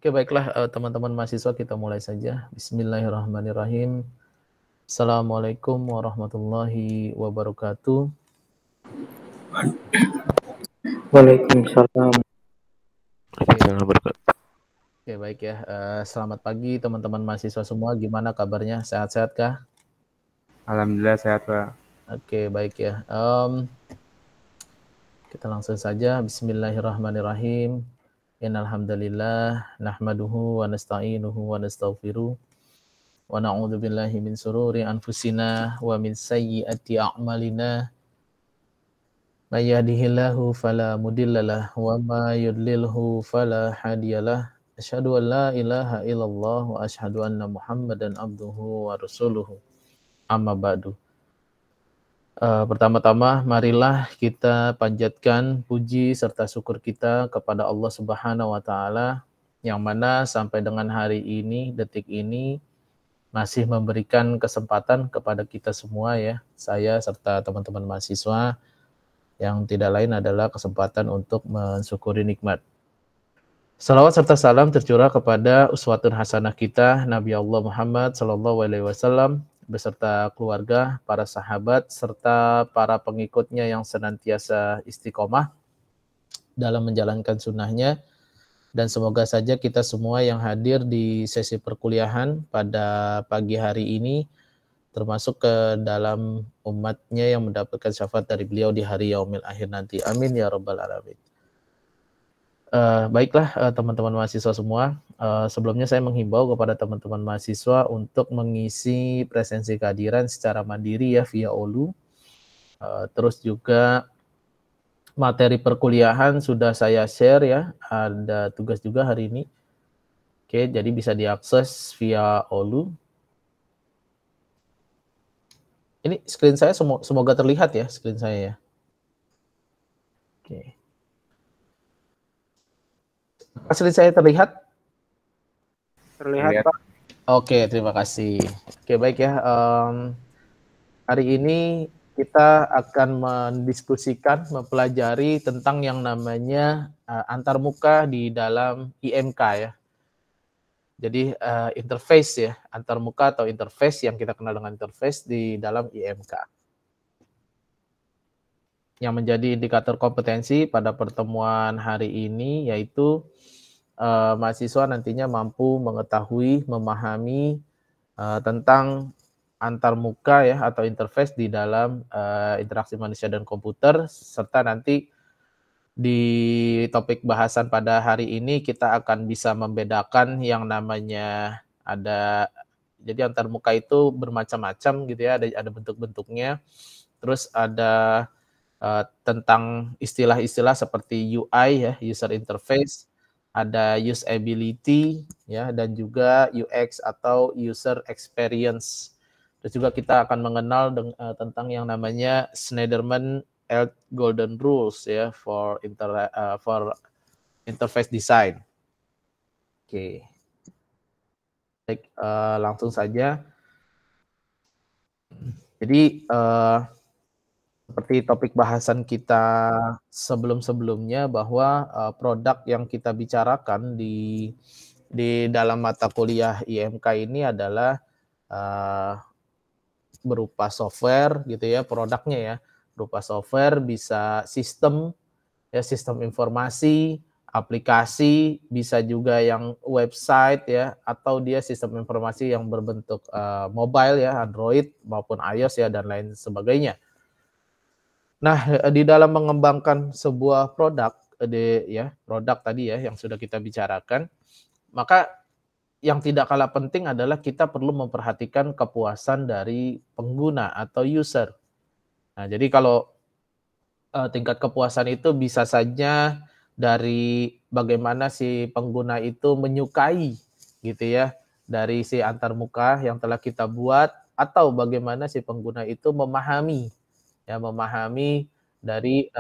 Oke, baiklah teman-teman mahasiswa, kita mulai saja. Bismillahirrahmanirrahim. Assalamualaikum warahmatullahi wabarakatuh. Waalaikumsalam. Oke, baik ya. Selamat pagi teman-teman mahasiswa semua. Gimana kabarnya? Sehat-sehat kah? Alhamdulillah sehat, Pak. Oke, baik ya. Kita langsung saja. Bismillahirrahmanirrahim. Innal hamdalillah nahmaduhu wa nasta'inuhu wa nastaghfiruh wa na'udzu billahi min sururi anfusina wa min sayyiati a'malina. May yahdihillahu fala mudhillalah wa may yudlilhu fala hadiyalah. Asyhadu an la ilaha illallah wa asyhadu anna Muhammadan abduhu wa rasuluhu. Amma ba'du. Pertama-tama marilah kita panjatkan puji serta syukur kita kepada Allah Subhanahu wa taala yang mana sampai dengan hari ini, detik ini masih memberikan kesempatan kepada kita semua ya, saya serta teman-teman mahasiswa, yang tidak lain adalah kesempatan untuk mensyukuri nikmat. Salawat serta salam tercurah kepada uswatun hasanah kita Nabi Allah Muhammad SAW beserta keluarga, para sahabat, serta para pengikutnya yang senantiasa istiqomah dalam menjalankan sunnahnya. Dan semoga saja kita semua yang hadir di sesi perkuliahan pada pagi hari ini, termasuk ke dalam umatnya yang mendapatkan syafaat dari beliau di hari yaumil akhir nanti. Amin ya rabbal alamin. Baiklah teman-teman mahasiswa semua, sebelumnya saya menghimbau kepada teman-teman mahasiswa untuk mengisi presensi kehadiran secara mandiri ya via Olu. Terus juga materi perkuliahan sudah saya share ya, ada tugas juga hari ini. Oke, jadi bisa diakses via Olu. Ini screen saya semoga terlihat ya, screen saya ya. Oke. Screen saya terlihat? Terlihat, Pak. Oke, terima kasih. Oke, baik ya. Hari ini kita akan mendiskusikan, mempelajari tentang yang namanya antarmuka di dalam IMK ya. Jadi interface ya, antarmuka atau interface yang kita kenal dengan interface di dalam IMK. Yang menjadi indikator kompetensi pada pertemuan hari ini yaitu mahasiswa nantinya mampu mengetahui, memahami tentang antarmuka ya atau interface di dalam interaksi manusia dan komputer, serta nanti di topik bahasan pada hari ini kita akan bisa membedakan yang namanya jadi antarmuka itu bermacam-macam gitu ya, ada bentuk-bentuknya. Terus ada tentang istilah-istilah seperti UI ya, user interface, ada usability ya, dan juga UX atau user experience. Terus juga kita akan mengenal tentang yang namanya Schneiderman-Elt Golden Rules ya for interface design. Oke. Baik, langsung saja. Jadi seperti topik bahasan kita sebelum-sebelumnya bahwa produk yang kita bicarakan di dalam mata kuliah IMK ini adalah berupa software gitu ya, produknya ya, berupa software, bisa sistem ya, sistem informasi, aplikasi, bisa juga yang website ya, atau dia sistem informasi yang berbentuk mobile ya, Android maupun iOS ya, dan lain sebagainya. Nah, di dalam mengembangkan sebuah produk, produk tadi ya yang sudah kita bicarakan, maka yang tidak kalah penting adalah kita perlu memperhatikan kepuasan dari pengguna atau user. Nah, jadi kalau tingkat kepuasan itu bisa saja dari bagaimana si pengguna itu menyukai gitu ya, dari si antarmuka yang telah kita buat, atau bagaimana si pengguna itu memahami dari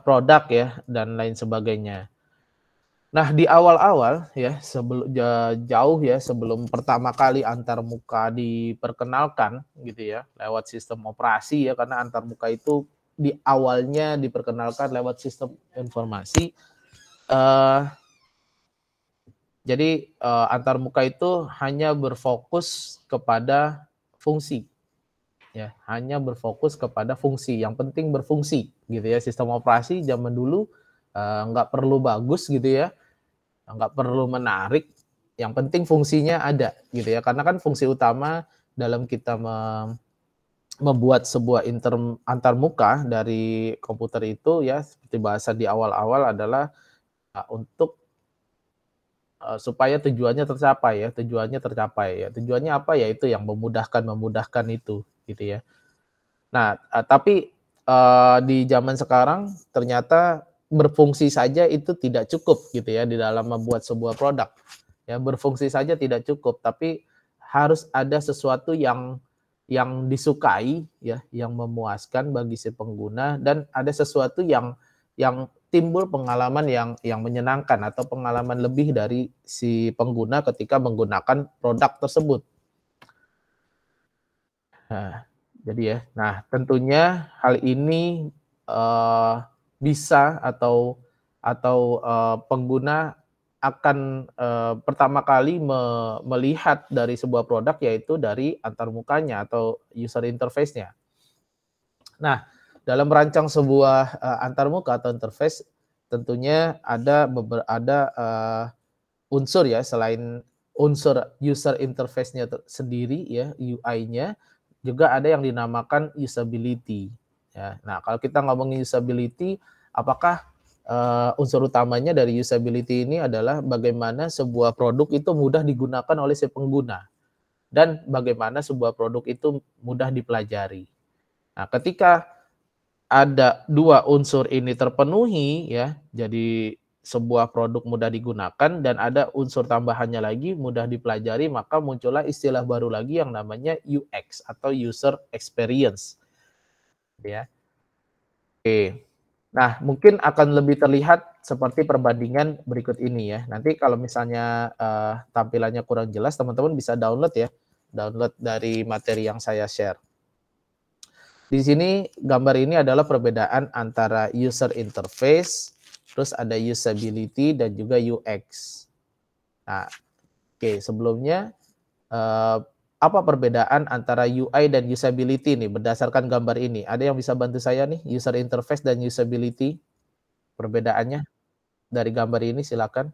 produk ya dan lain sebagainya. Nah, di awal-awal ya, sebelum pertama kali antarmuka diperkenalkan gitu ya, lewat sistem operasi ya, karena antarmuka itu di awalnya diperkenalkan lewat sistem informasi. Jadi antarmuka itu hanya berfokus kepada fungsi, ya, hanya berfokus kepada fungsi. Yang penting berfungsi, gitu ya. Sistem operasi zaman dulu nggak perlu bagus, gitu ya, nggak perlu menarik. Yang penting fungsinya ada, gitu ya. Karena kan fungsi utama dalam kita membuat sebuah antarmuka dari komputer itu, ya, seperti bahasa di awal-awal adalah untuk supaya tujuannya tercapai, ya. Tujuannya tercapai, ya. Tujuannya apa? Ya itu yang memudahkan itu, gitu ya. Nah, tapi di zaman sekarang ternyata berfungsi saja itu tidak cukup, gitu ya, di dalam membuat sebuah produk. Ya, berfungsi saja tidak cukup, tapi harus ada sesuatu yang disukai, ya, yang memuaskan bagi si pengguna, dan ada sesuatu yang timbul pengalaman yang menyenangkan atau pengalaman lebih dari si pengguna ketika menggunakan produk tersebut. Nah, jadi ya, nah tentunya hal ini bisa atau pengguna akan pertama kali melihat dari sebuah produk, yaitu dari antarmukanya atau user interface-nya. Nah, dalam merancang sebuah antarmuka atau interface, tentunya ada unsur, ya, selain unsur user interface-nya sendiri, ya, UI-nya, juga ada yang dinamakan usability. Ya. Nah, kalau kita ngomongin usability, apakah unsur utamanya dari usability ini adalah bagaimana sebuah produk itu mudah digunakan oleh si pengguna, dan bagaimana sebuah produk itu mudah dipelajari. Nah, ketika ada dua unsur ini terpenuhi, ya, jadi sebuah produk mudah digunakan dan ada unsur tambahannya lagi mudah dipelajari, maka muncullah istilah baru lagi yang namanya UX atau user experience, ya. Oke. Nah, mungkin akan lebih terlihat seperti perbandingan berikut ini, ya. Nanti kalau misalnya tampilannya kurang jelas, teman-teman bisa download, ya. Download dari materi yang saya share. Di sini gambar ini adalah perbedaan antara user interface, terus ada usability dan juga UX. Nah, oke, sebelumnya apa perbedaan antara UI dan usability nih berdasarkan gambar ini? Ada yang bisa bantu saya nih, user interface dan usability, perbedaannya dari gambar ini, silakan.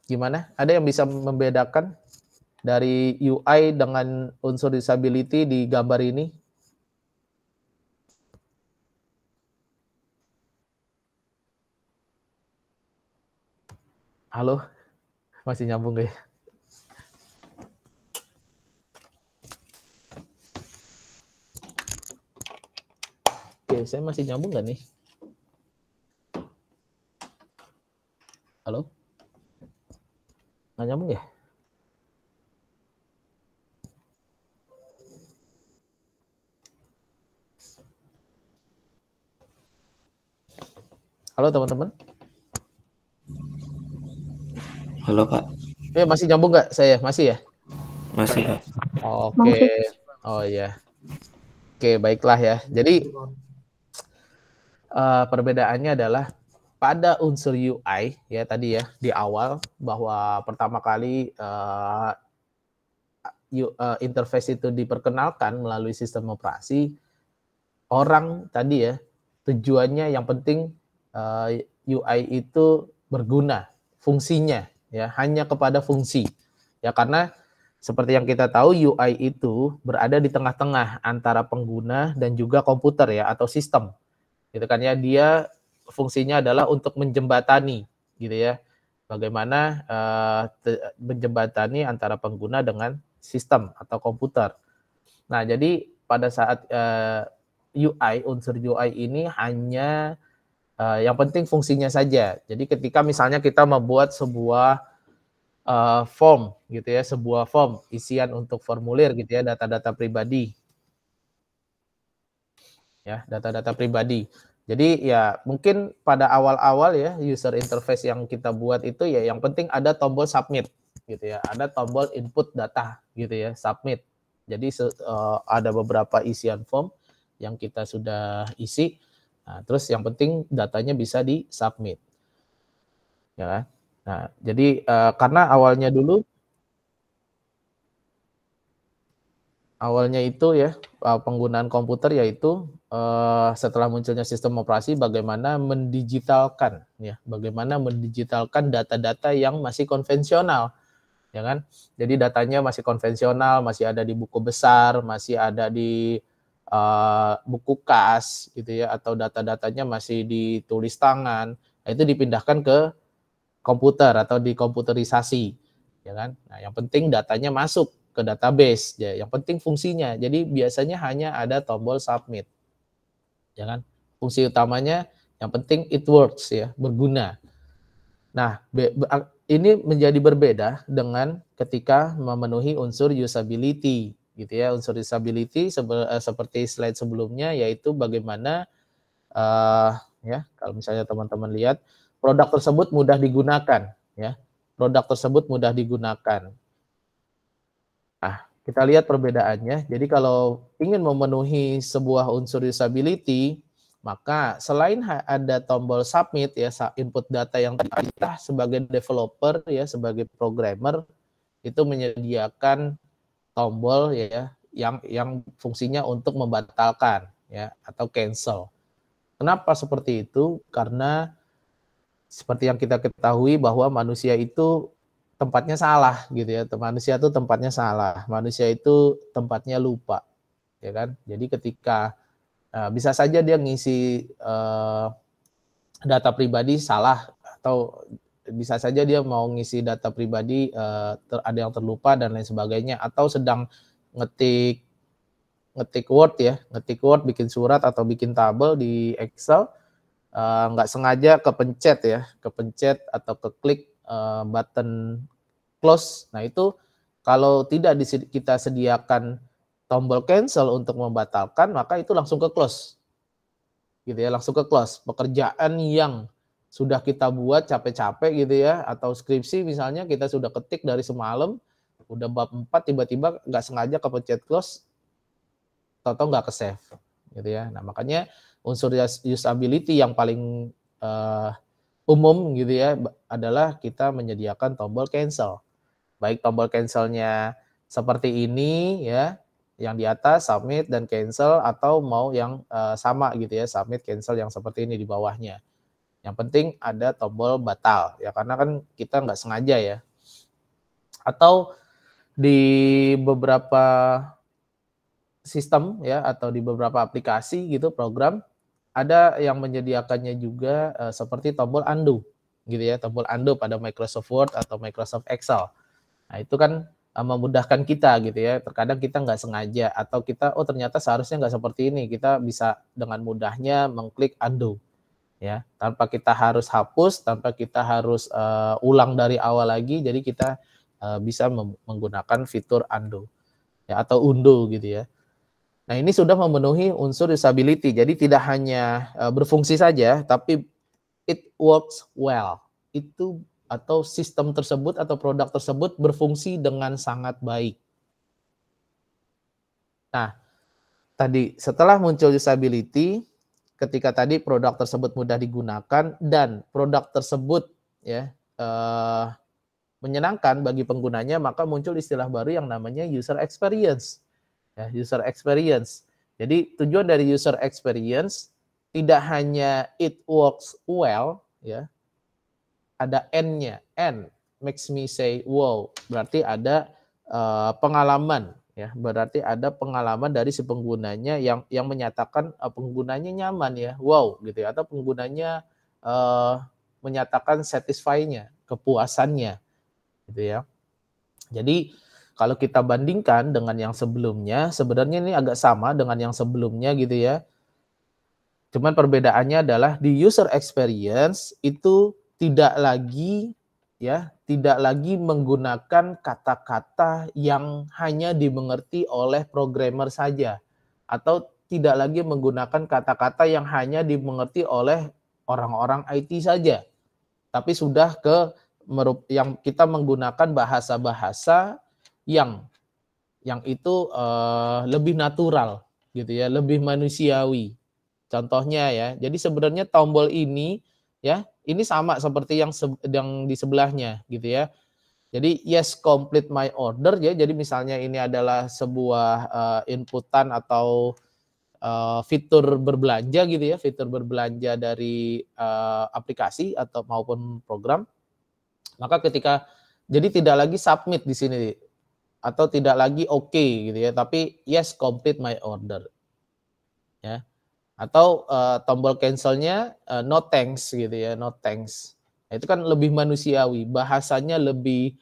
Gimana? Ada yang bisa membedakan dari UI dengan unsur usability di gambar ini? Halo? Masih nyambung gak ya? Oke, saya masih nyambung gak nih? Halo? Nggak nyambung ya? Halo teman-teman? Halo Pak. Masih nyambung nggak saya? Masih ya? Masih Pak. Oke. Oh ya. Oke, baiklah ya. Jadi perbedaannya adalah pada unsur UI, ya, tadi ya di awal, bahwa pertama kali interface itu diperkenalkan melalui sistem operasi, orang tadi ya tujuannya yang penting UI itu berguna, fungsinya, ya, hanya kepada fungsi, ya, karena seperti yang kita tahu UI itu berada di tengah-tengah antara pengguna dan juga komputer, ya, atau sistem, gitu kan, ya. Dia fungsinya adalah untuk menjembatani, gitu ya, bagaimana menjembatani antara pengguna dengan sistem atau komputer. Nah, jadi pada saat UI, unsur UI ini hanya yang penting fungsinya saja. Jadi ketika misalnya kita membuat sebuah form, gitu ya, sebuah form isian untuk formulir, gitu ya, data-data pribadi, ya, data-data pribadi. Jadi ya mungkin pada awal-awal, ya, user interface yang kita buat itu, ya, yang penting ada tombol submit, gitu ya. Ada tombol input data gitu ya, submit. Jadi ada beberapa isian form yang kita sudah isi. Nah, terus yang penting datanya bisa di submit. Ya kan? Nah, jadi karena awalnya itu ya penggunaan komputer yaitu setelah munculnya sistem operasi bagaimana mendigitalkan data-data yang masih konvensional, ya kan? Jadi datanya masih konvensional, masih ada di buku besar, masih ada di buku kas gitu ya, atau data-datanya masih ditulis tangan. Nah, itu dipindahkan ke komputer atau dikomputerisasi, ya kan? Nah, yang penting datanya masuk ke database, ya. Yang penting fungsinya. Jadi biasanya hanya ada tombol submit, ya kan? Fungsi utamanya yang penting it works ya, berguna. Nah, ini menjadi berbeda dengan ketika memenuhi unsur usability, gitu ya. Unsur usability seperti slide sebelumnya, yaitu bagaimana ya kalau misalnya teman-teman lihat produk tersebut mudah digunakan, ya. Produk tersebut mudah digunakan. Nah, kita lihat perbedaannya. Jadi kalau ingin memenuhi sebuah unsur usability, maka selain ada tombol submit ya, input data yang kita sebagai developer ya, sebagai programmer itu menyediakan tombol ya yang fungsinya untuk membatalkan ya atau cancel. Kenapa seperti itu? Karena seperti yang kita ketahui bahwa manusia itu tempatnya salah gitu ya. Manusia itu tempatnya salah. Manusia itu tempatnya lupa, ya kan? Jadi ketika bisa saja dia ngisi data pribadi salah, atau bisa saja dia mau ngisi data pribadi ada yang terlupa dan lain sebagainya, atau sedang ngetik Word, bikin surat atau bikin tabel di Excel, nggak sengaja kepencet atau keklik button close. Nah, itu kalau tidak kita sediakan tombol cancel untuk membatalkan, maka itu langsung ke close. Gitu ya, langsung ke close. Pekerjaan yang sudah kita buat capek-capek gitu ya, atau skripsi misalnya kita sudah ketik dari semalam, udah bab 4 tiba-tiba nggak sengaja kepencet close, atau nggak ke save gitu ya. Nah, makanya unsur usability yang paling umum gitu ya adalah kita menyediakan tombol cancel. Baik tombol cancelnya seperti ini ya, yang di atas submit dan cancel, atau mau yang sama gitu ya, submit cancel yang seperti ini di bawahnya. Yang penting ada tombol batal ya, karena kan kita nggak sengaja ya. Atau di beberapa sistem ya, atau di beberapa aplikasi gitu, program, ada yang menyediakannya juga seperti tombol undo gitu ya, tombol undo pada Microsoft Word atau Microsoft Excel. Nah, itu kan memudahkan kita gitu ya. Terkadang kita nggak sengaja, atau kita ternyata seharusnya nggak seperti ini, kita bisa dengan mudahnya mengklik undo ya, tanpa kita harus hapus, tanpa kita harus ulang dari awal lagi. Jadi kita bisa menggunakan fitur undo ya, atau undo gitu ya. Nah, ini sudah memenuhi unsur usability. Jadi tidak hanya berfungsi saja, tapi it works well. Itu atau sistem tersebut atau produk tersebut berfungsi dengan sangat baik. Nah, tadi setelah muncul usability, ketika tadi produk tersebut mudah digunakan dan produk tersebut ya menyenangkan bagi penggunanya, maka muncul istilah baru yang namanya user experience. Ya, user experience. Jadi tujuan dari user experience tidak hanya it works well, ya, ada N-nya, N makes me say wow, berarti ada pengalaman, ya, berarti ada pengalaman dari si penggunanya yang menyatakan penggunanya nyaman ya, wow gitu ya, atau penggunanya menyatakan satisfy-nya, kepuasannya, gitu ya. Jadi kalau kita bandingkan dengan yang sebelumnya, sebenarnya ini agak sama dengan yang sebelumnya gitu ya. Cuman perbedaannya adalah di user experience itu tidak lagi menggunakan kata-kata yang hanya dimengerti oleh programmer saja, atau tidak lagi menggunakan kata-kata yang hanya dimengerti oleh orang-orang IT saja, tapi sudah ke yang kita menggunakan bahasa-bahasa yang itu lebih natural gitu ya, lebih manusiawi. Contohnya ya, jadi sebenarnya tombol ini ya, ini sama seperti yang di sebelahnya gitu ya. Jadi yes complete my order ya. Jadi misalnya ini adalah sebuah inputan atau fitur berbelanja gitu ya, fitur berbelanja dari aplikasi atau maupun program. Maka ketika jadi tidak lagi submit di sini atau tidak lagi oke gitu ya, tapi yes complete my order ya. Atau tombol cancelnya no thanks gitu ya, no thanks. Nah, itu kan lebih manusiawi, bahasanya lebih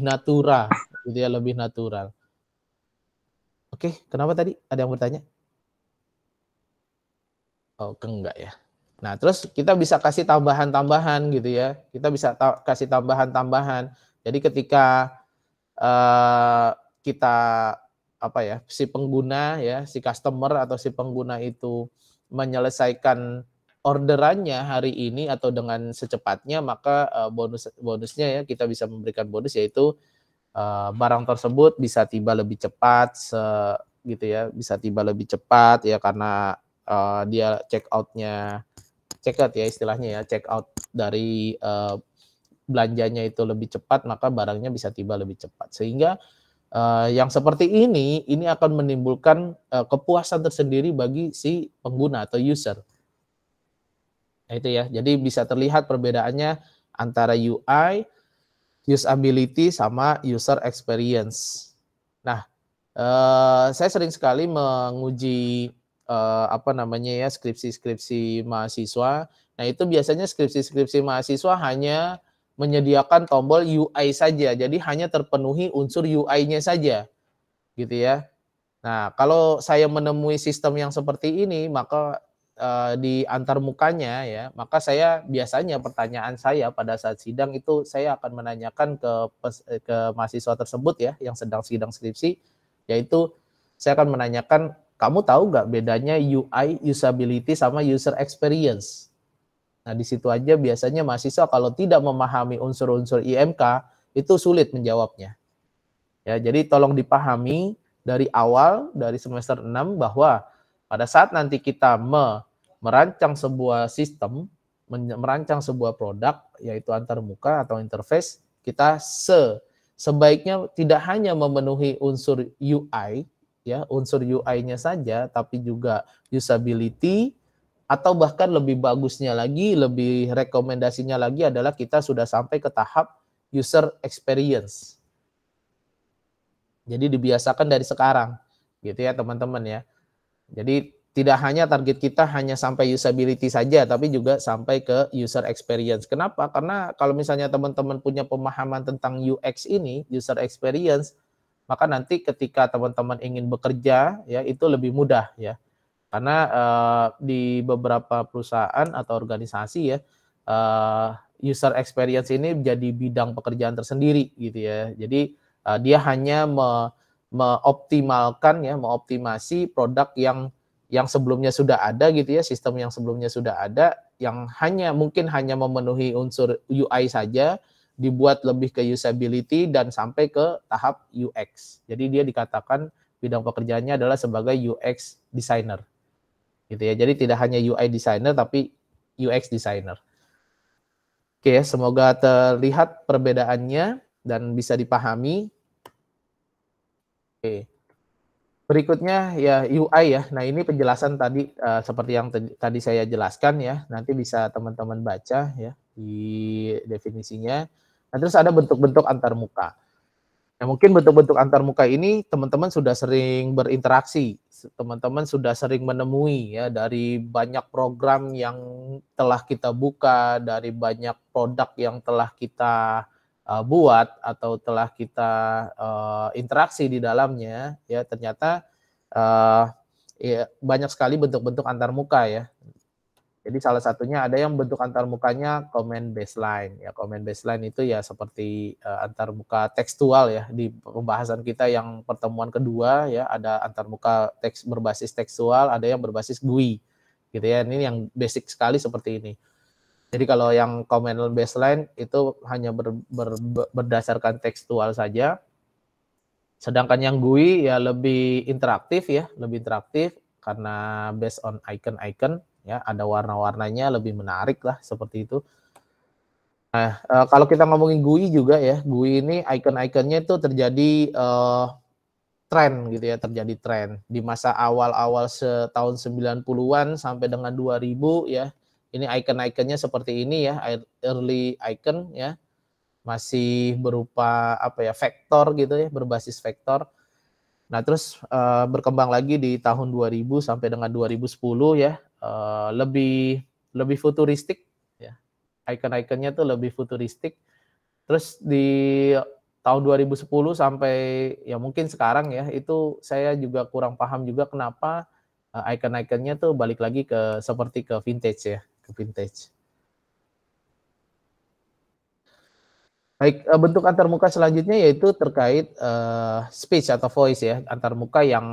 natural gitu ya, lebih natural. Oke, kenapa tadi ada yang bertanya? Oh, enggak ya. Nah, terus kita bisa kasih tambahan-tambahan gitu ya. Kita bisa kasih tambahan-tambahan. Jadi ketika kita apa ya, si pengguna ya, si customer atau si pengguna itu menyelesaikan orderannya hari ini atau dengan secepatnya, maka bonusnya ya, kita bisa memberikan bonus yaitu barang tersebut bisa tiba lebih cepat gitu ya, bisa tiba lebih cepat ya karena dia check out ya istilahnya ya, check out dari belanjanya itu lebih cepat, maka barangnya bisa tiba lebih cepat. Sehingga yang seperti ini akan menimbulkan kepuasan tersendiri bagi si pengguna atau user. Nah, itu ya. Jadi bisa terlihat perbedaannya antara UI, usability sama user experience. Nah, saya sering sekali menguji skripsi-skripsi mahasiswa. Nah, itu biasanya skripsi-skripsi mahasiswa hanya menyediakan tombol UI saja. Jadi hanya terpenuhi unsur UI-nya saja, gitu ya. Nah, kalau saya menemui sistem yang seperti ini, maka di antarmukanya ya, maka saya biasanya pertanyaan saya pada saat sidang itu saya akan menanyakan ke mahasiswa tersebut ya yang sedang sidang skripsi, yaitu saya akan menanyakan, kamu tahu nggak bedanya UI, usability sama user experience? Nah, di situ aja biasanya mahasiswa kalau tidak memahami unsur-unsur IMK itu sulit menjawabnya. Ya, jadi tolong dipahami dari awal dari semester 6 bahwa pada saat nanti kita merancang sebuah sistem, merancang sebuah produk yaitu antarmuka atau interface, kita sebaiknya tidak hanya memenuhi unsur UI ya, unsur UI-nya saja, tapi juga usability, atau bahkan lebih bagusnya lagi, lebih rekomendasinya lagi adalah kita sudah sampai ke tahap user experience. Jadi dibiasakan dari sekarang, gitu ya teman-teman ya. Jadi tidak hanya target kita hanya sampai usability saja, tapi juga sampai ke user experience. Kenapa? Karena kalau misalnya teman-teman punya pemahaman tentang UX ini, user experience, maka nanti ketika teman-teman ingin bekerja, ya itu lebih mudah ya. Karena di beberapa perusahaan atau organisasi ya, user experience ini menjadi bidang pekerjaan tersendiri gitu ya. Jadi dia hanya mengoptimasi produk yang sebelumnya sudah ada gitu ya, sistem yang sebelumnya sudah ada, yang mungkin hanya memenuhi unsur UI saja, dibuat lebih ke usability dan sampai ke tahap UX. Jadi dia dikatakan bidang pekerjaannya adalah sebagai UX designer. Gitu ya. Jadi tidak hanya UI designer tapi UX designer. Oke, semoga terlihat perbedaannya dan bisa dipahami. Oke. Berikutnya ya UI ya. Nah, ini penjelasan tadi seperti yang tadi saya jelaskan ya. Nanti bisa teman-teman baca ya di definisinya. Nah, terus ada bentuk-bentuk antarmuka. Nah, mungkin bentuk-bentuk antarmuka ini teman-teman sudah sering berinteraksi, teman-teman sudah sering menemui ya dari banyak program yang telah kita buka, dari banyak produk yang telah kita buat atau telah kita interaksi di dalamnya ya, ternyata ya, banyak sekali bentuk-bentuk antarmuka ya. Jadi salah satunya ada yang bentuk antarmukanya comment baseline. Ya, comment baseline itu ya seperti antarmuka tekstual ya. Di pembahasan kita yang pertemuan kedua ya, ada antarmuka teks berbasis tekstual, ada yang berbasis GUI. Gitu ya. Ini yang basic sekali seperti ini. Jadi kalau yang command baseline itu hanya berdasarkan tekstual saja. Sedangkan yang GUI ya lebih interaktif karena based on icon-icon ya, ada warna-warnanya, lebih menarik lah seperti itu. Nah, kalau kita ngomongin GUI juga ya, GUI ini icon-iconnya itu terjadi tren gitu ya, terjadi tren di masa awal-awal tahun 90-an sampai dengan 2000 ya. Ini icon-iconnya seperti ini ya, early icon ya. Masih berupa vektor gitu ya, berbasis vektor. Nah, terus berkembang lagi di tahun 2000 sampai dengan 2010 ya, lebih futuristik ya. Icon-iconnya tuh lebih futuristik. Terus di tahun 2010 sampai ya mungkin sekarang ya, itu saya juga kurang paham juga kenapa icon-iconnya tuh balik lagi seperti ke vintage ya, ke vintage. Baik, bentuk antarmuka selanjutnya yaitu terkait speech atau voice ya, antarmuka yang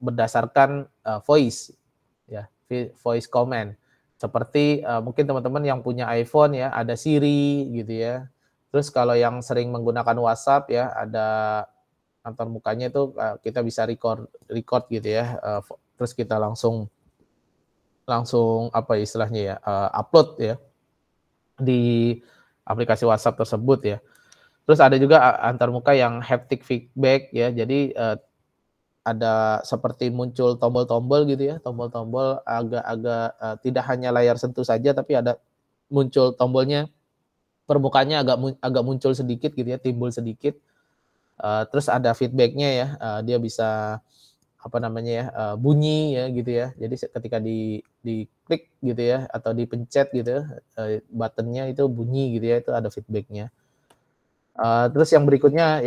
berdasarkan voice ya, voice command. Seperti mungkin teman-teman yang punya iPhone ya, ada Siri gitu ya. Terus kalau yang sering menggunakan WhatsApp ya, ada antarmukanya itu kita bisa record gitu ya. Terus kita langsung apa istilahnya ya, upload ya di aplikasi WhatsApp tersebut ya. Terus ada juga antarmuka yang haptic feedback ya. Jadi ada seperti muncul tombol-tombol gitu ya, tombol-tombol agak-agak tidak hanya layar sentuh saja, tapi ada muncul tombolnya, permukaannya agak muncul sedikit gitu ya, timbul sedikit. Terus ada feedbacknya ya, dia bisa bunyi ya gitu ya. Jadi ketika diklik gitu ya atau dipencet gitu ya, buttonnya itu bunyi gitu ya, itu ada feedbacknya. Terus yang berikutnya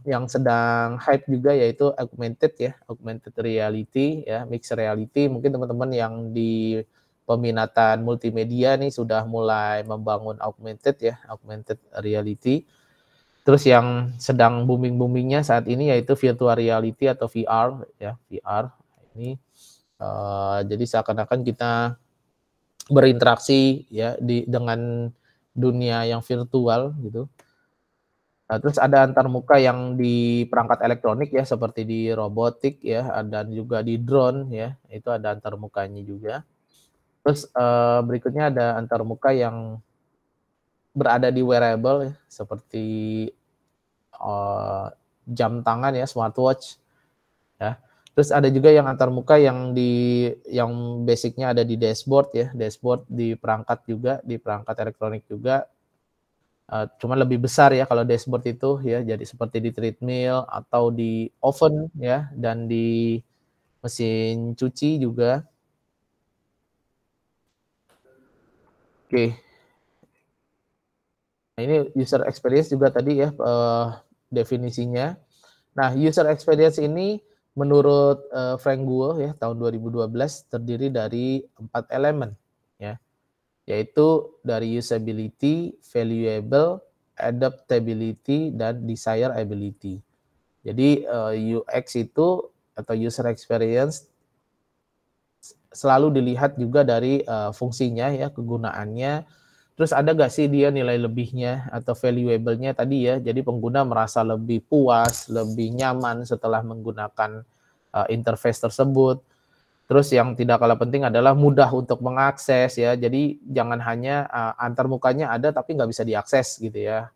yang sedang hype juga yaitu augmented reality ya, mixed reality. Mungkin teman-teman yang di peminatan multimedia nih sudah mulai membangun augmented reality. Terus yang sedang booming-boomingnya saat ini yaitu virtual reality atau VR ya, VR. Ini jadi seakan-akan kita berinteraksi ya dengan dunia yang virtual gitu. Terus ada antarmuka yang di perangkat elektronik ya, seperti di robotik ya, dan juga di drone ya, itu ada antarmukanya juga. Terus berikutnya ada antarmuka yang berada di wearable ya, seperti jam tangan ya, smartwatch ya. Terus ada juga yang antarmuka yang basicnya ada di dashboard ya, dashboard di perangkat elektronik juga. Cuman lebih besar ya kalau dashboard itu ya, jadi seperti di treadmill atau di oven ya, dan di mesin cuci juga. Oke. Nah, ini user experience juga tadi ya definisinya. Nah, user experience ini menurut Frank Guo ya tahun 2012 terdiri dari 4 elemen ya, yaitu dari usability, valuable, adaptability, dan desirability. Jadi UX itu atau user experience selalu dilihat juga dari fungsinya ya, kegunaannya. Terus ada nggak sih dia nilai lebihnya atau valuable-nya tadi ya. Jadi pengguna merasa lebih puas, lebih nyaman setelah menggunakan interface tersebut. Terus yang tidak kalah penting adalah mudah untuk mengakses ya. Jadi jangan hanya antarmukanya ada tapi nggak bisa diakses gitu ya.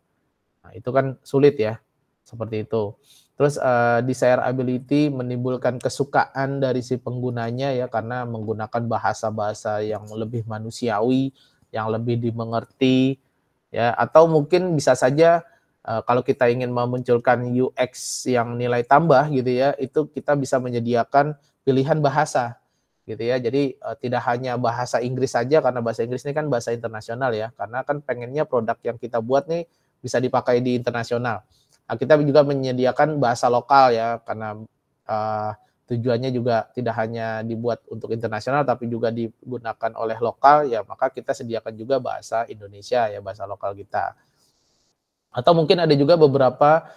Nah, itu kan sulit ya. Seperti itu. Terus desirability menimbulkan kesukaan dari si penggunanya ya, karena menggunakan bahasa-bahasa yang lebih manusiawi, yang lebih dimengerti ya, atau mungkin bisa saja kalau kita ingin memunculkan UX yang nilai tambah gitu ya, itu kita bisa menyediakan pilihan bahasa gitu ya. Jadi tidak hanya bahasa Inggris saja, karena bahasa Inggris ini kan bahasa internasional ya, karena kan pengennya produk yang kita buat nih bisa dipakai di internasional. Nah, kita juga menyediakan bahasa lokal ya, karena tujuannya juga tidak hanya dibuat untuk internasional tapi juga digunakan oleh lokal ya, maka kita sediakan juga bahasa Indonesia ya, bahasa lokal kita. Atau mungkin ada juga beberapa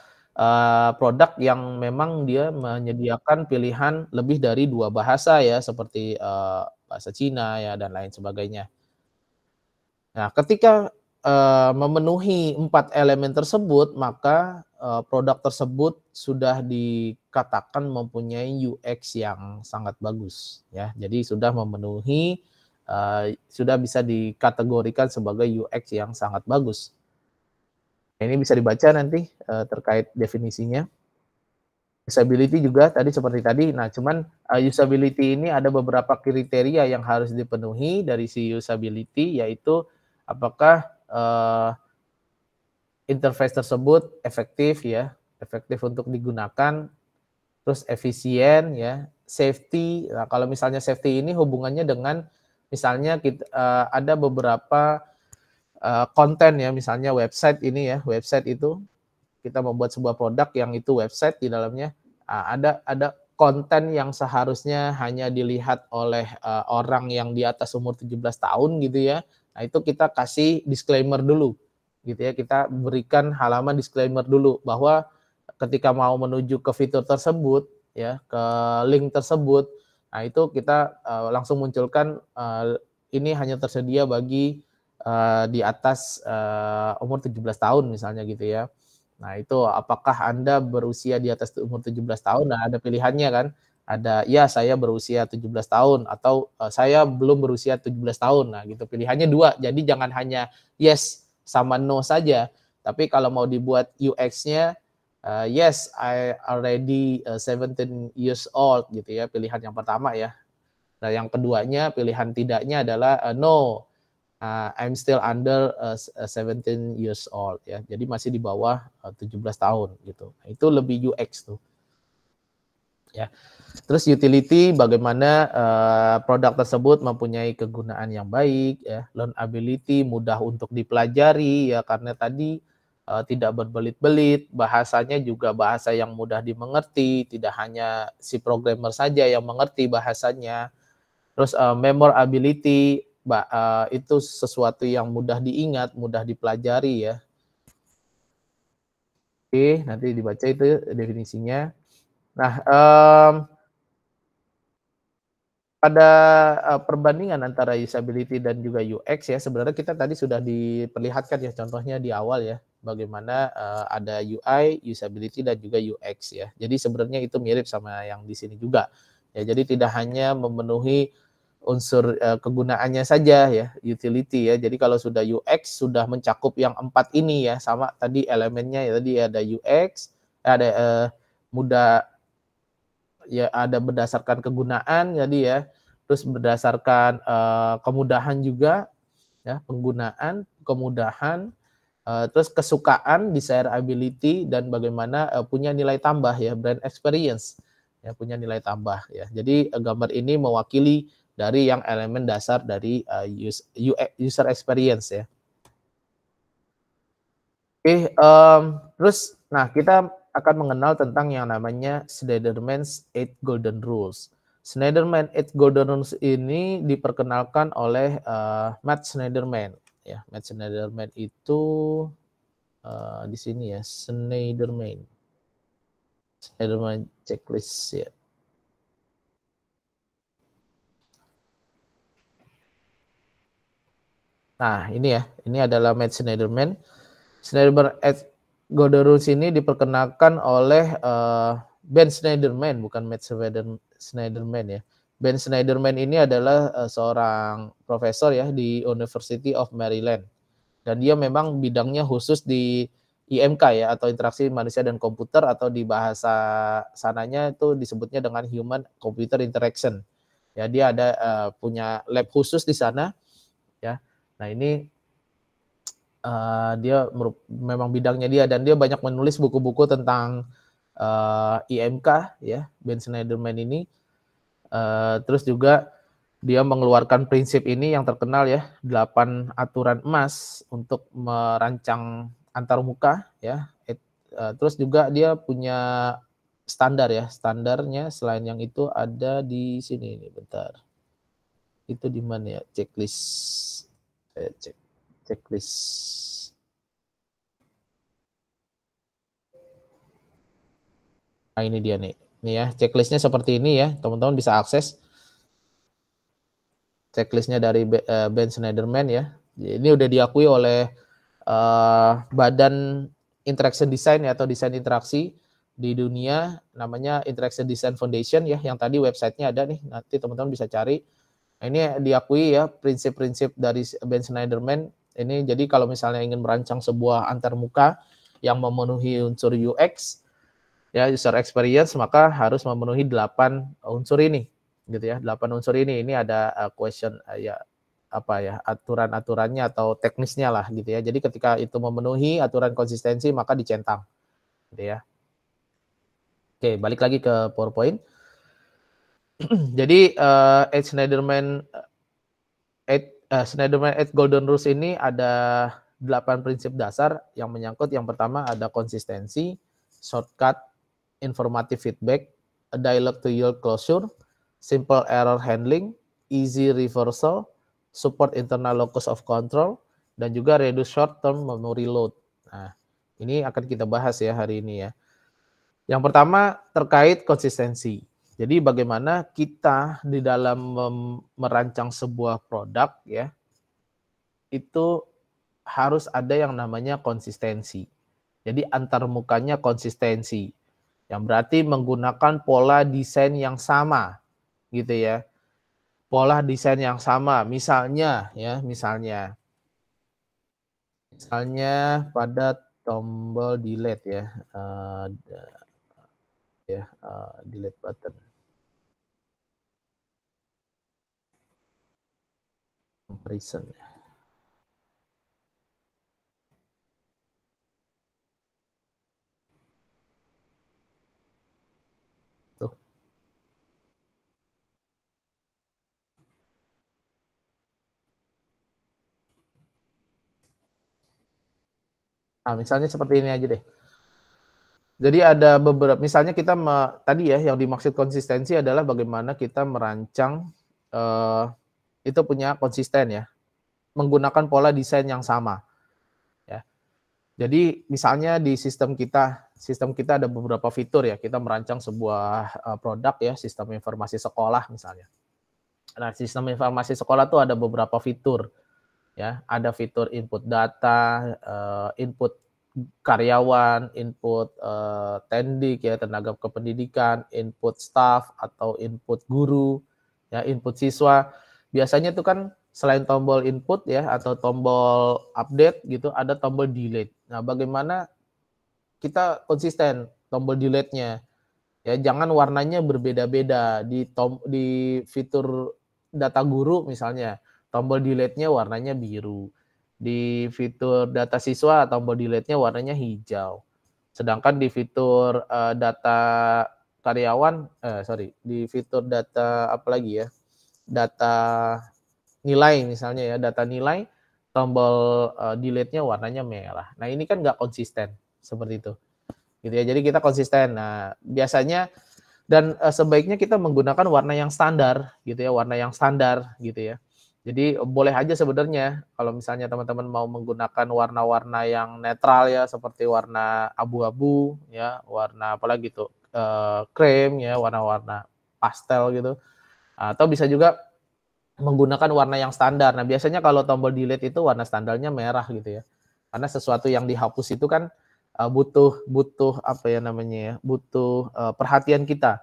produk yang memang dia menyediakan pilihan lebih dari 2 bahasa ya, seperti bahasa Cina ya dan lain sebagainya. Nah, ketika memenuhi 4 elemen tersebut, maka produk tersebut sudah dikatakan mempunyai UX yang sangat bagus, ya. Jadi sudah memenuhi, sudah bisa dikategorikan sebagai UX yang sangat bagus. Ini bisa dibaca nanti terkait definisinya. Usability juga seperti tadi. Nah, cuman usability ini ada beberapa kriteria yang harus dipenuhi dari si usability, yaitu apakah interface tersebut efektif ya, efektif untuk digunakan, terus efisien ya, safety. Nah, kalau misalnya safety ini hubungannya dengan misalnya kita ada beberapa konten ya, misalnya website ini ya, website itu kita membuat sebuah produk yang itu website di dalamnya ada konten yang seharusnya hanya dilihat oleh orang yang di atas umur 17 tahun gitu ya. Nah, itu kita kasih disclaimer dulu gitu ya. Kita berikan halaman disclaimer dulu bahwa ketika mau menuju ke fitur tersebut ya, ke link tersebut, nah itu kita langsung munculkan ini hanya tersedia bagi di atas umur 17 tahun misalnya gitu ya. Nah, itu apakah Anda berusia di atas umur 17 tahun? Nah, ada pilihannya kan. Ada, ya saya berusia 17 tahun atau saya belum berusia 17 tahun. Nah, gitu. Pilihannya 2. Jadi jangan hanya yes sama no saja. Tapi kalau mau dibuat UX-nya yes, I already 17 years old gitu ya. Pilihan yang pertama ya. Nah, yang keduanya pilihan tidaknya adalah no. I'm still under 17 years old ya. Jadi masih di bawah 17 tahun gitu. Nah, itu lebih UX tuh. Ya. Terus utility, bagaimana produk tersebut mempunyai kegunaan yang baik ya. Learnability, mudah untuk dipelajari ya, karena tadi tidak berbelit-belit, bahasanya juga bahasa yang mudah dimengerti, tidak hanya si programmer saja yang mengerti bahasanya. Terus memorability, itu sesuatu yang mudah diingat, mudah dipelajari ya. Oke, nanti dibaca itu definisinya. Nah, pada perbandingan antara usability dan juga UX ya, sebenarnya kita tadi sudah diperlihatkan ya contohnya di awal ya, bagaimana ada UI, usability dan juga UX ya. Jadi sebenarnya itu mirip sama yang di sini juga. Ya, jadi tidak hanya memenuhi unsur kegunaannya saja ya, utility ya. Jadi kalau sudah UX sudah mencakup yang 4 ini ya, sama tadi elemennya ya, tadi ada UX, ada mudah ya, ada berdasarkan kegunaan jadi ya, terus berdasarkan kemudahan juga ya, penggunaan, kemudahan, terus kesukaan, desirability, dan bagaimana punya nilai tambah ya, brand experience ya, punya nilai tambah ya. Jadi gambar ini mewakili dari yang elemen dasar dari user experience ya. Oke, terus nah kita akan mengenal tentang yang namanya Snyderman's 8 Golden Rules. Snyderman 8 Golden Rules ini diperkenalkan oleh Matt Snyderman ya. Matt Snyderman itu di sini ya, Snyderman checklist ya. Nah, ini ya, ini adalah Matt Snyderman. Snyderman 8 Golden Rules ini diperkenalkan oleh Ben Snyderman, bukan Matt Snyderman ya. Ben Snyderman ini adalah seorang profesor ya di University of Maryland. Dan dia memang bidangnya khusus di IMK ya, atau interaksi manusia dan komputer, atau di bahasa sananya itu disebutnya dengan Human Computer Interaction. Ya, dia ada punya lab khusus di sana ya. Nah, ini dia memang bidangnya dia, dan dia banyak menulis buku-buku tentang IMK ya, Ben Snyderman ini. Terus juga dia mengeluarkan prinsip ini yang terkenal ya, 8 aturan emas untuk merancang antarmuka ya. Terus juga dia punya standar ya, standarnya selain yang itu ada di sini nih, bentar. Itu di mana ya, checklist. Saya cek checklist. Nah, ini dia nih. Ini ya, checklistnya seperti ini ya, teman-teman bisa akses checklistnya dari Ben Snyderman ya. Ini udah diakui oleh Badan Interaction Design atau desain interaksi di dunia, namanya Interaction Design Foundation ya, yang tadi websitenya ada nih, nanti teman-teman bisa cari. Nah, ini diakui ya prinsip-prinsip dari Ben Shneiderman ini. Jadi kalau misalnya ingin merancang sebuah antarmuka yang memenuhi unsur UX ya, user experience, maka harus memenuhi 8 unsur ini gitu ya. 8 unsur ini ada question ya apa ya, aturan-aturannya atau teknisnya lah gitu ya. Jadi ketika itu memenuhi aturan konsistensi maka dicentang gitu ya. Oke, balik lagi ke PowerPoint. Jadi Schneiderman 8 Golden Rules ini ada 8 prinsip dasar yang menyangkut. Yang pertama ada konsistensi, shortcut, informative feedback, a dialogue to yield closure, simple error handling, easy reversal, support internal locus of control, dan juga reduce short term memory load. Nah, ini akan kita bahas ya hari ini ya. Yang pertama terkait konsistensi. Jadi bagaimana kita di dalam merancang sebuah produk ya, itu harus ada yang namanya konsistensi. Jadi antarmukanya konsistensi. Yang berarti menggunakan pola desain yang sama gitu ya. Pola desain yang sama. Misalnya pada tombol delete ya. Delete button. Comparison. Tuh. Nah, misalnya seperti ini aja deh. Jadi ada beberapa, misalnya kita tadi ya yang dimaksud konsistensi adalah bagaimana kita merancang itu punya konsisten ya, menggunakan pola desain yang sama. Ya. Jadi misalnya di sistem kita ada beberapa fitur ya, kita merancang sebuah produk ya, sistem informasi sekolah misalnya. Nah, sistem informasi sekolah tuh ada beberapa fitur ya, ada fitur input data, input karyawan, input tendik ya, tenaga kependidikan, input staff atau input guru, ya, input siswa. Biasanya itu kan selain tombol input ya atau tombol update gitu, ada tombol delete. Nah, bagaimana kita konsisten tombol delete-nya? Ya, jangan warnanya berbeda-beda di fitur data guru misalnya, tombol delete-nya warnanya biru. Di fitur data siswa tombol delete-nya warnanya hijau. Sedangkan di fitur data karyawan, di fitur data apa lagi ya? Data nilai misalnya ya, data nilai tombol delete-nya warnanya merah. Nah, ini kan nggak konsisten seperti itu. Gitu ya. Jadi kita konsisten. Nah, biasanya dan sebaiknya kita menggunakan warna yang standar gitu ya, warna yang standar gitu ya. Jadi boleh aja sebenarnya kalau misalnya teman-teman mau menggunakan warna-warna yang netral ya, seperti warna abu-abu ya, warna apalagi tuh krem ya, warna-warna pastel gitu. Atau bisa juga menggunakan warna yang standar. Nah, biasanya kalau tombol delete itu warna standarnya merah gitu ya. Karena sesuatu yang dihapus itu kan butuh apa ya namanya ya, butuh perhatian kita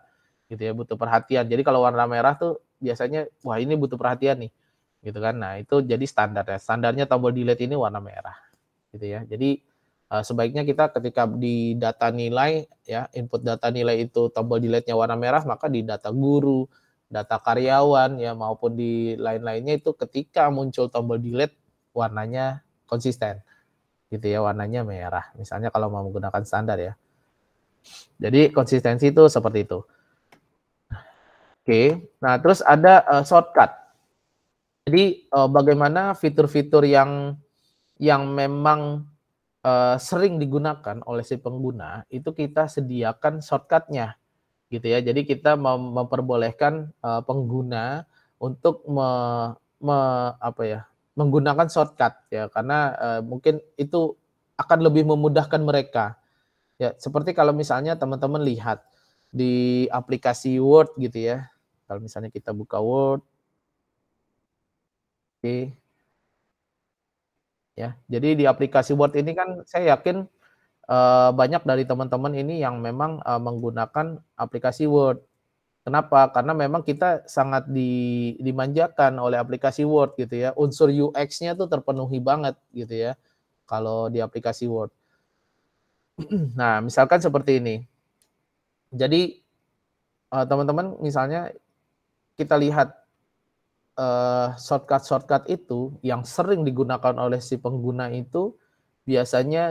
gitu ya, butuh perhatian. Jadi kalau warna merah tuh biasanya wah ini butuh perhatian nih gitu kan. Nah, itu jadi standar ya. Standarnya tombol delete ini warna merah gitu ya. Jadi sebaiknya kita ketika di data nilai ya, input data nilai itu tombol delete-nya warna merah, maka di data guru, data karyawan ya maupun di lain-lainnya itu ketika muncul tombol delete warnanya konsisten gitu ya, warnanya merah. Misalnya kalau mau menggunakan standar ya. Jadi konsistensi itu seperti itu. Oke, nah terus ada shortcut. Jadi bagaimana fitur-fitur yang memang sering digunakan oleh si pengguna itu kita sediakan shortcut-nya gitu ya. Jadi kita memperbolehkan pengguna untuk menggunakan shortcut ya, karena mungkin itu akan lebih memudahkan mereka. Ya, seperti kalau misalnya teman-teman lihat di aplikasi Word gitu ya. Kalau misalnya kita buka Word, oke. Ya, jadi di aplikasi Word ini kan saya yakin banyak dari teman-teman ini yang memang menggunakan aplikasi Word. Kenapa? Karena memang kita sangat dimanjakan oleh aplikasi Word gitu ya. Unsur UX-nya tuh terpenuhi banget gitu ya kalau di aplikasi Word. Nah, misalkan seperti ini. Jadi teman-teman misalnya kita lihat shortcut-shortcut itu yang sering digunakan oleh si pengguna itu biasanya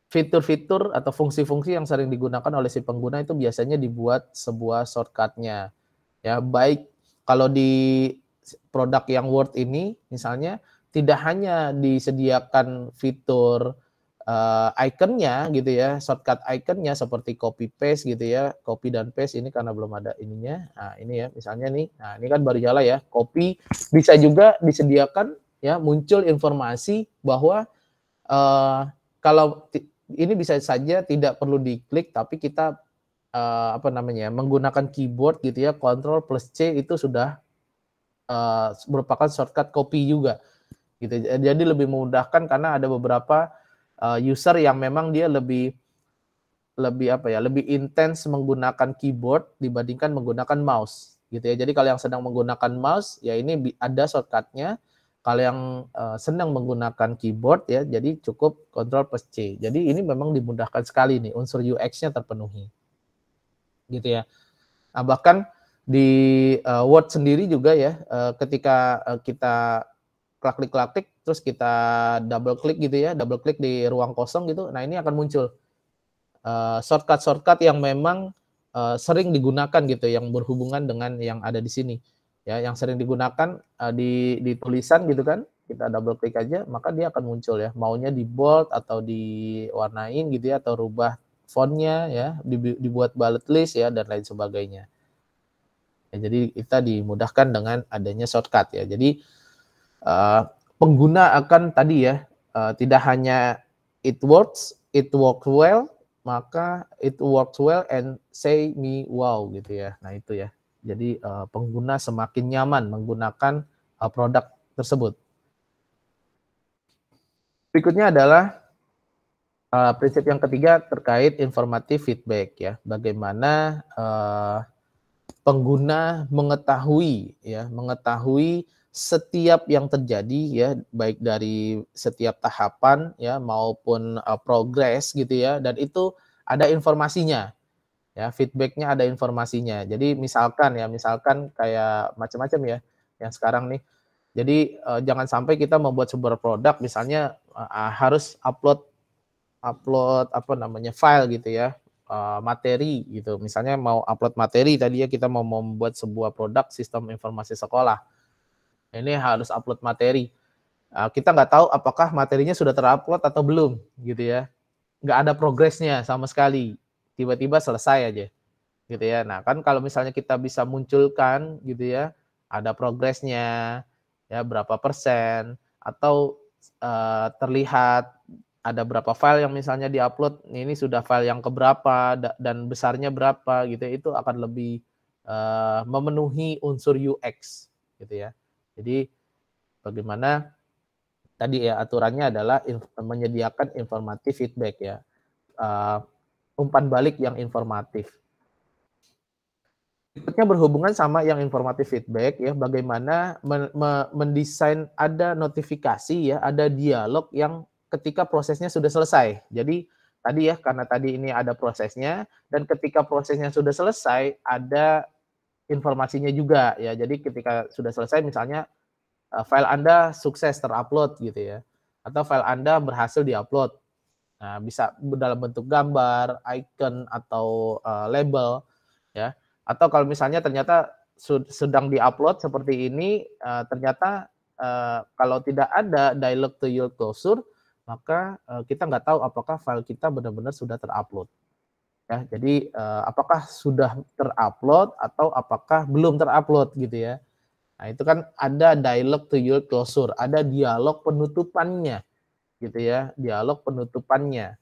fitur-fitur atau fungsi-fungsi yang sering digunakan oleh si pengguna itu biasanya dibuat sebuah shortcut-nya. Ya, baik kalau di produk yang Word ini misalnya tidak hanya disediakan fitur ikonnya gitu ya, shortcut ikonnya seperti copy paste gitu ya, copy dan paste ini karena belum ada ininya. Nah, ini ya misalnya nih. Nah, ini kan baru nyala ya, copy bisa juga disediakan ya muncul informasi bahwa kalau ini bisa saja tidak perlu diklik tapi kita menggunakan keyboard gitu ya, Ctrl plus C itu sudah merupakan shortcut copy juga gitu. Jadi lebih memudahkan karena ada beberapa user yang memang dia lebih intens menggunakan keyboard dibandingkan menggunakan mouse gitu ya. Jadi kalau yang sedang menggunakan mouse ya ini ada shortcutnya. Kalau yang sedang menggunakan keyboard ya jadi cukup Ctrl plus C. Jadi ini memang dimudahkan sekali nih, unsur UX-nya terpenuhi. Gitu ya. Nah, bahkan di Word sendiri juga ya ketika kita klik terus kita double klik gitu ya, double klik di ruang kosong gitu. Nah, ini akan muncul shortcut-shortcut yang memang sering digunakan gitu yang berhubungan dengan yang ada di sini. Ya, yang sering digunakan di tulisan gitu kan. Kita double klik aja maka dia akan muncul ya. Maunya di bold atau diwarnain gitu ya atau rubah fontnya ya, dibuat bullet list ya dan lain sebagainya. Ya, jadi kita dimudahkan dengan adanya shortcut ya. Jadi pengguna akan tadi ya tidak hanya it works well, maka it works well and say me wow gitu ya. Nah itu ya. Jadi pengguna semakin nyaman menggunakan produk tersebut. Berikutnya adalah prinsip yang ketiga terkait informatif feedback ya. Bagaimana pengguna mengetahui setiap yang terjadi ya, baik dari setiap tahapan ya maupun progres gitu ya, dan itu ada informasinya ya, feedbacknya ada informasinya. Jadi misalkan kayak macam-macam ya yang sekarang nih. Jadi jangan sampai kita membuat sebuah produk misalnya harus upload file gitu ya, materi gitu. Misalnya mau upload materi tadi ya, kita mau membuat sebuah produk sistem informasi sekolah. Ini harus upload materi. Kita nggak tahu apakah materinya sudah terupload atau belum gitu ya. Nggak ada progresnya sama sekali. Tiba-tiba selesai aja gitu ya. Nah, kan kalau misalnya kita bisa munculkan gitu ya, ada progresnya ya berapa persen atau terlihat ada berapa file yang misalnya diupload, ini sudah file yang keberapa dan besarnya berapa gitu ya, itu akan lebih memenuhi unsur UX gitu ya. Jadi bagaimana tadi ya aturannya adalah menyediakan informatif feedback ya, umpan balik yang informatif. Berikutnya berhubungan sama yang informatif feedback ya, bagaimana mendesain ada notifikasi ya, ada dialog yang ketika prosesnya sudah selesai. Jadi tadi ya, karena tadi ini ada prosesnya dan ketika prosesnya sudah selesai ada informasinya juga ya. Jadi ketika sudah selesai misalnya file Anda sukses terupload gitu ya, atau file Anda berhasil diupload. Nah, bisa dalam bentuk gambar, icon atau label ya. Atau kalau misalnya ternyata sedang diupload seperti ini, ternyata kalau tidak ada dialog to your closure, maka kita nggak tahu apakah file kita benar-benar sudah terupload. Ya, jadi apakah sudah terupload atau apakah belum terupload gitu ya. Nah, itu kan ada dialog to your closure, ada dialog penutupannya gitu ya, dialog penutupannya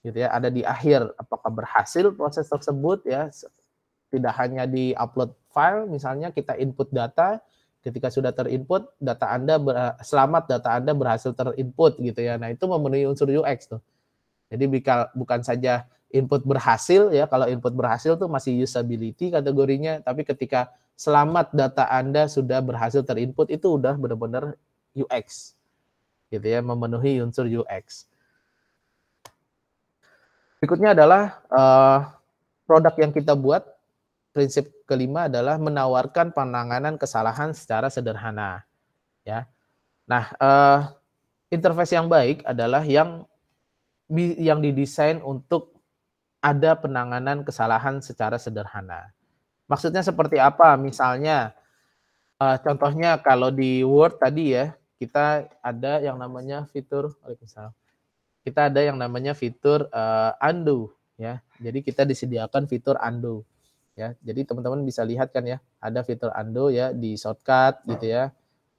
gitu ya, ada di akhir apakah berhasil proses tersebut ya, tidak hanya di upload file misalnya kita input data, Ketika sudah terinput, selamat data Anda berhasil terinput gitu ya. Nah, itu memenuhi unsur UX tuh. Jadi bukan saja input berhasil ya, kalau input berhasil tuh masih usability kategorinya, tapi ketika selamat data Anda sudah berhasil terinput itu udah benar-benar UX. Gitu ya, memenuhi unsur UX. Berikutnya adalah produk yang kita buat. Prinsip kelima adalah menawarkan penanganan kesalahan secara sederhana. Ya, nah interface yang baik adalah yang didesain untuk ada penanganan kesalahan secara sederhana. Maksudnya seperti apa? Misalnya, contohnya kalau di Word tadi ya, kita ada yang namanya fitur, kita ada yang namanya fitur undo ya. Jadi kita disediakan fitur undo. Ya, jadi teman-teman bisa lihat kan ya, ada fitur undo ya di shortcut gitu ya.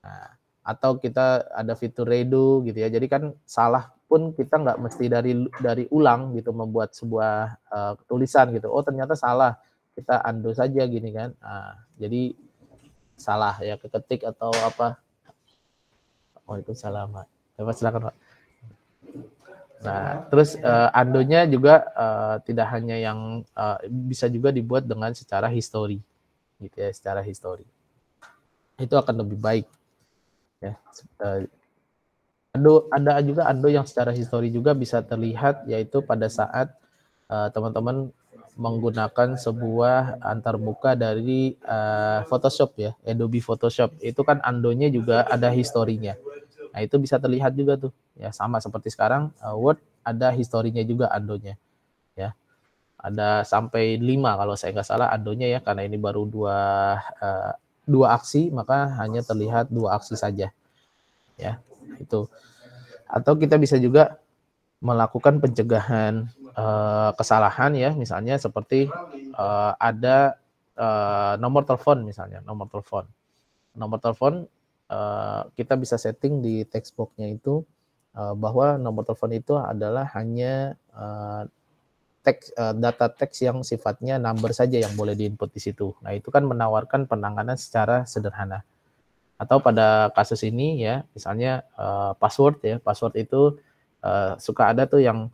Nah, atau kita ada fitur redo gitu ya. Jadi kan salah pun kita nggak mesti dari ulang gitu membuat sebuah tulisan gitu. Oh ternyata salah, kita undo saja gini kan. Nah, jadi salah ya keketik atau apa. Waalaikumsalam. Bapak silakan Pak. Nah, terus undo-nya juga tidak hanya yang bisa juga dibuat dengan secara history, gitu ya, secara history. Itu akan lebih baik. Ya, ada juga undo yang secara history juga bisa terlihat, yaitu pada saat teman-teman menggunakan sebuah antarmuka dari Photoshop ya, Adobe Photoshop. Itu kan undo-nya juga ada historinya. Nah, itu bisa terlihat juga tuh. Ya, sama seperti sekarang Word ada historinya juga undo-nya. Ya. Ada sampai 5 kalau saya nggak salah undo-nya ya, karena ini baru dua aksi, maka hanya terlihat 2 aksi saja. Ya, itu. Atau kita bisa juga melakukan pencegahan kesalahan ya, misalnya seperti ada nomor telepon misalnya, nomor telepon kita bisa setting di text box-nya itu bahwa nomor telepon itu adalah hanya data teks yang sifatnya number saja yang boleh diinput di situ. Nah, itu kan menawarkan penanganan secara sederhana. Atau pada kasus ini ya, misalnya password ya, password itu suka ada tuh yang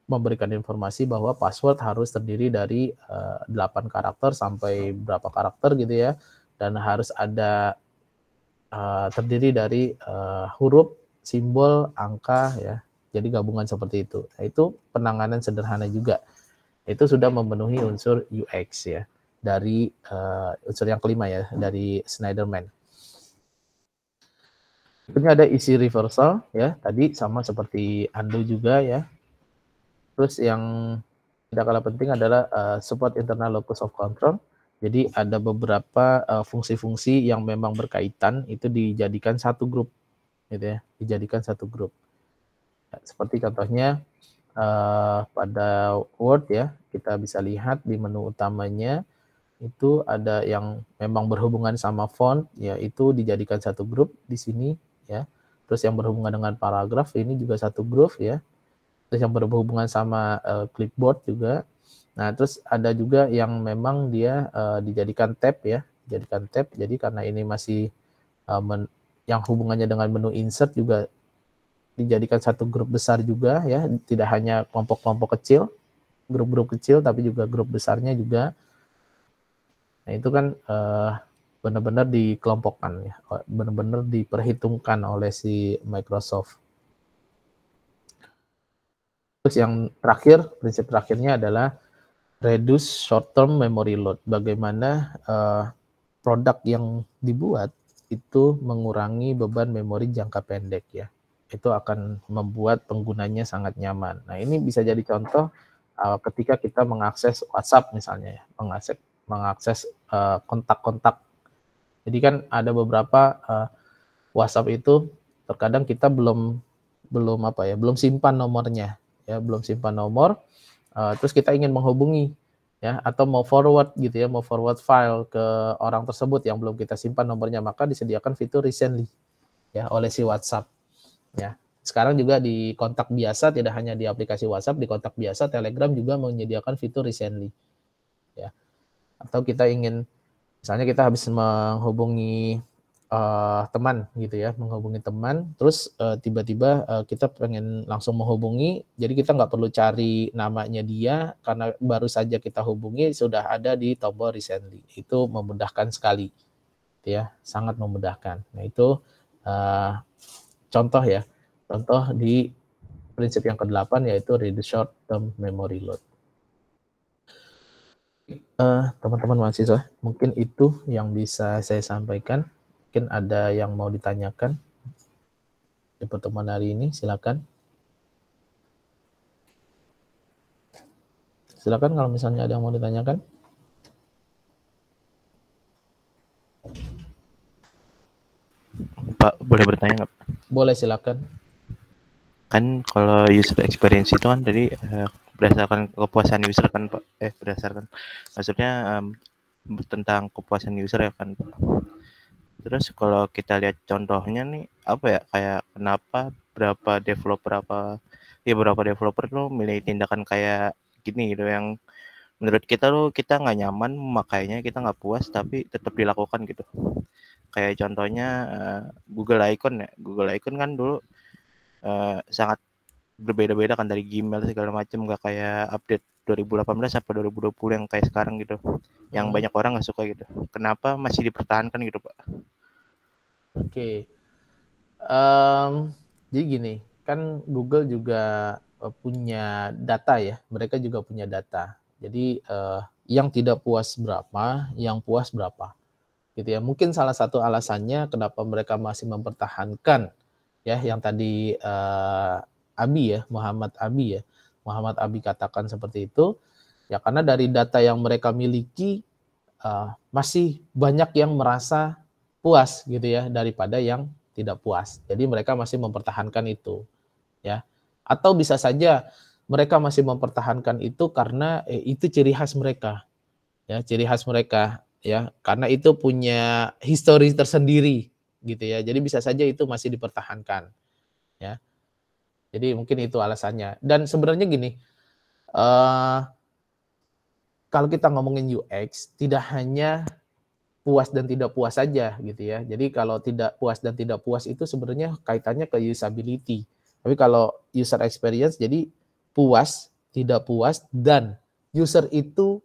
memberikan informasi bahwa password harus terdiri dari 8 karakter sampai berapa karakter gitu ya, dan harus ada terdiri dari huruf, simbol, angka ya. Jadi gabungan seperti itu. Nah, itu penanganan sederhana juga. Itu sudah memenuhi unsur UX ya. Dari unsur yang kelima ya, dari Schneiderman. Berikutnya ada isi reversal ya. Tadi sama seperti undo juga ya. Terus yang tidak kalah penting adalah support internal locus of control. Jadi ada beberapa fungsi-fungsi yang memang berkaitan itu dijadikan satu grup, gitu ya, dijadikan satu grup. Ya, seperti contohnya pada Word ya, kita bisa lihat di menu utamanya itu ada yang memang berhubungan sama font, ya itu dijadikan satu grup di sini ya. Terus yang berhubungan dengan paragraf ini juga satu grup ya. Terus yang berhubungan sama clipboard juga. Nah, terus ada juga yang memang dia dijadikan tab ya, dijadikan tab. Jadi karena ini masih yang hubungannya dengan menu insert juga dijadikan satu grup besar juga ya, tidak hanya kelompok-kelompok kecil, grup-grup kecil, tapi juga grup besarnya juga. Nah, itu kan benar-benar dikelompokkan ya, benar-benar diperhitungkan oleh si Microsoft. Terus yang terakhir, prinsip terakhirnya adalah reduce short-term memory load. Bagaimana produk yang dibuat itu mengurangi beban memori jangka pendek ya. Itu akan membuat penggunanya sangat nyaman. Nah, ini bisa jadi contoh ketika kita mengakses WhatsApp misalnya ya, mengakses kontak-kontak. Jadi kan ada beberapa WhatsApp itu terkadang kita belum simpan nomornya ya, belum simpan nomor. Terus kita ingin menghubungi ya, atau mau forward gitu ya, mau forward file ke orang tersebut yang belum kita simpan nomornya, maka disediakan fitur recently ya oleh si WhatsApp ya. Sekarang juga di kontak biasa, tidak hanya di aplikasi WhatsApp, di kontak biasa Telegram juga menyediakan fitur recently ya. Atau kita ingin Misalnya kita habis menghubungi teman gitu ya, menghubungi teman, terus tiba-tiba kita pengen langsung menghubungi, jadi kita nggak perlu cari namanya dia, karena baru saja kita hubungi sudah ada di tombol recently. Itu memudahkan sekali, ya, sangat memudahkan. Nah itu contoh ya, contoh di prinsip yang ke-8 yaitu reduce short term memory load. Teman-teman mahasiswa, mungkin itu yang bisa saya sampaikan. Mungkin ada yang mau ditanyakan di pertemuan hari ini, silakan. Silakan kalau misalnya ada yang mau ditanyakan. Pak, boleh bertanya nggak? Boleh, silakan. Kan kalau user experience itu kan tadi berdasarkan kepuasan user kan Pak? Berdasarkan, maksudnya tentang kepuasan user ya kan Pak? Terus kalau kita lihat contohnya nih, apa ya, kayak kenapa beberapa developer tuh milih tindakan kayak gini gitu, yang menurut kita tuh kita nggak nyaman memakainya, kita nggak puas tapi tetap dilakukan gitu. Kayak contohnya Google Icon ya. Google Icon kan dulu sangat berbeda-beda kan, dari Gmail segala macam, nggak kayak update 2018 sampai 2020 yang kayak sekarang gitu. Yang banyak orang nggak suka gitu. Kenapa masih dipertahankan gitu Pak? Oke. Jadi gini, kan Google juga punya data ya, mereka juga punya data. Jadi yang tidak puas berapa, yang puas berapa, gitu ya. Mungkin salah satu alasannya kenapa mereka masih mempertahankan ya, yang tadi Muhammad Abi katakan seperti itu, ya karena dari data yang mereka miliki masih banyak yang merasa puas gitu ya daripada yang tidak puas. Jadi mereka masih mempertahankan itu, ya. Atau bisa saja mereka masih mempertahankan itu karena itu ciri khas mereka, ya, ciri khas mereka, ya, karena itu punya histori tersendiri, gitu ya. Jadi bisa saja itu masih dipertahankan, ya. Jadi mungkin itu alasannya. Dan sebenarnya gini, kalau kita ngomongin UX, tidak hanya puas dan tidak puas saja gitu ya. Jadi kalau tidak puas dan tidak puas itu sebenarnya kaitannya ke usability. Tapi kalau user experience jadi puas, tidak puas, dan user itu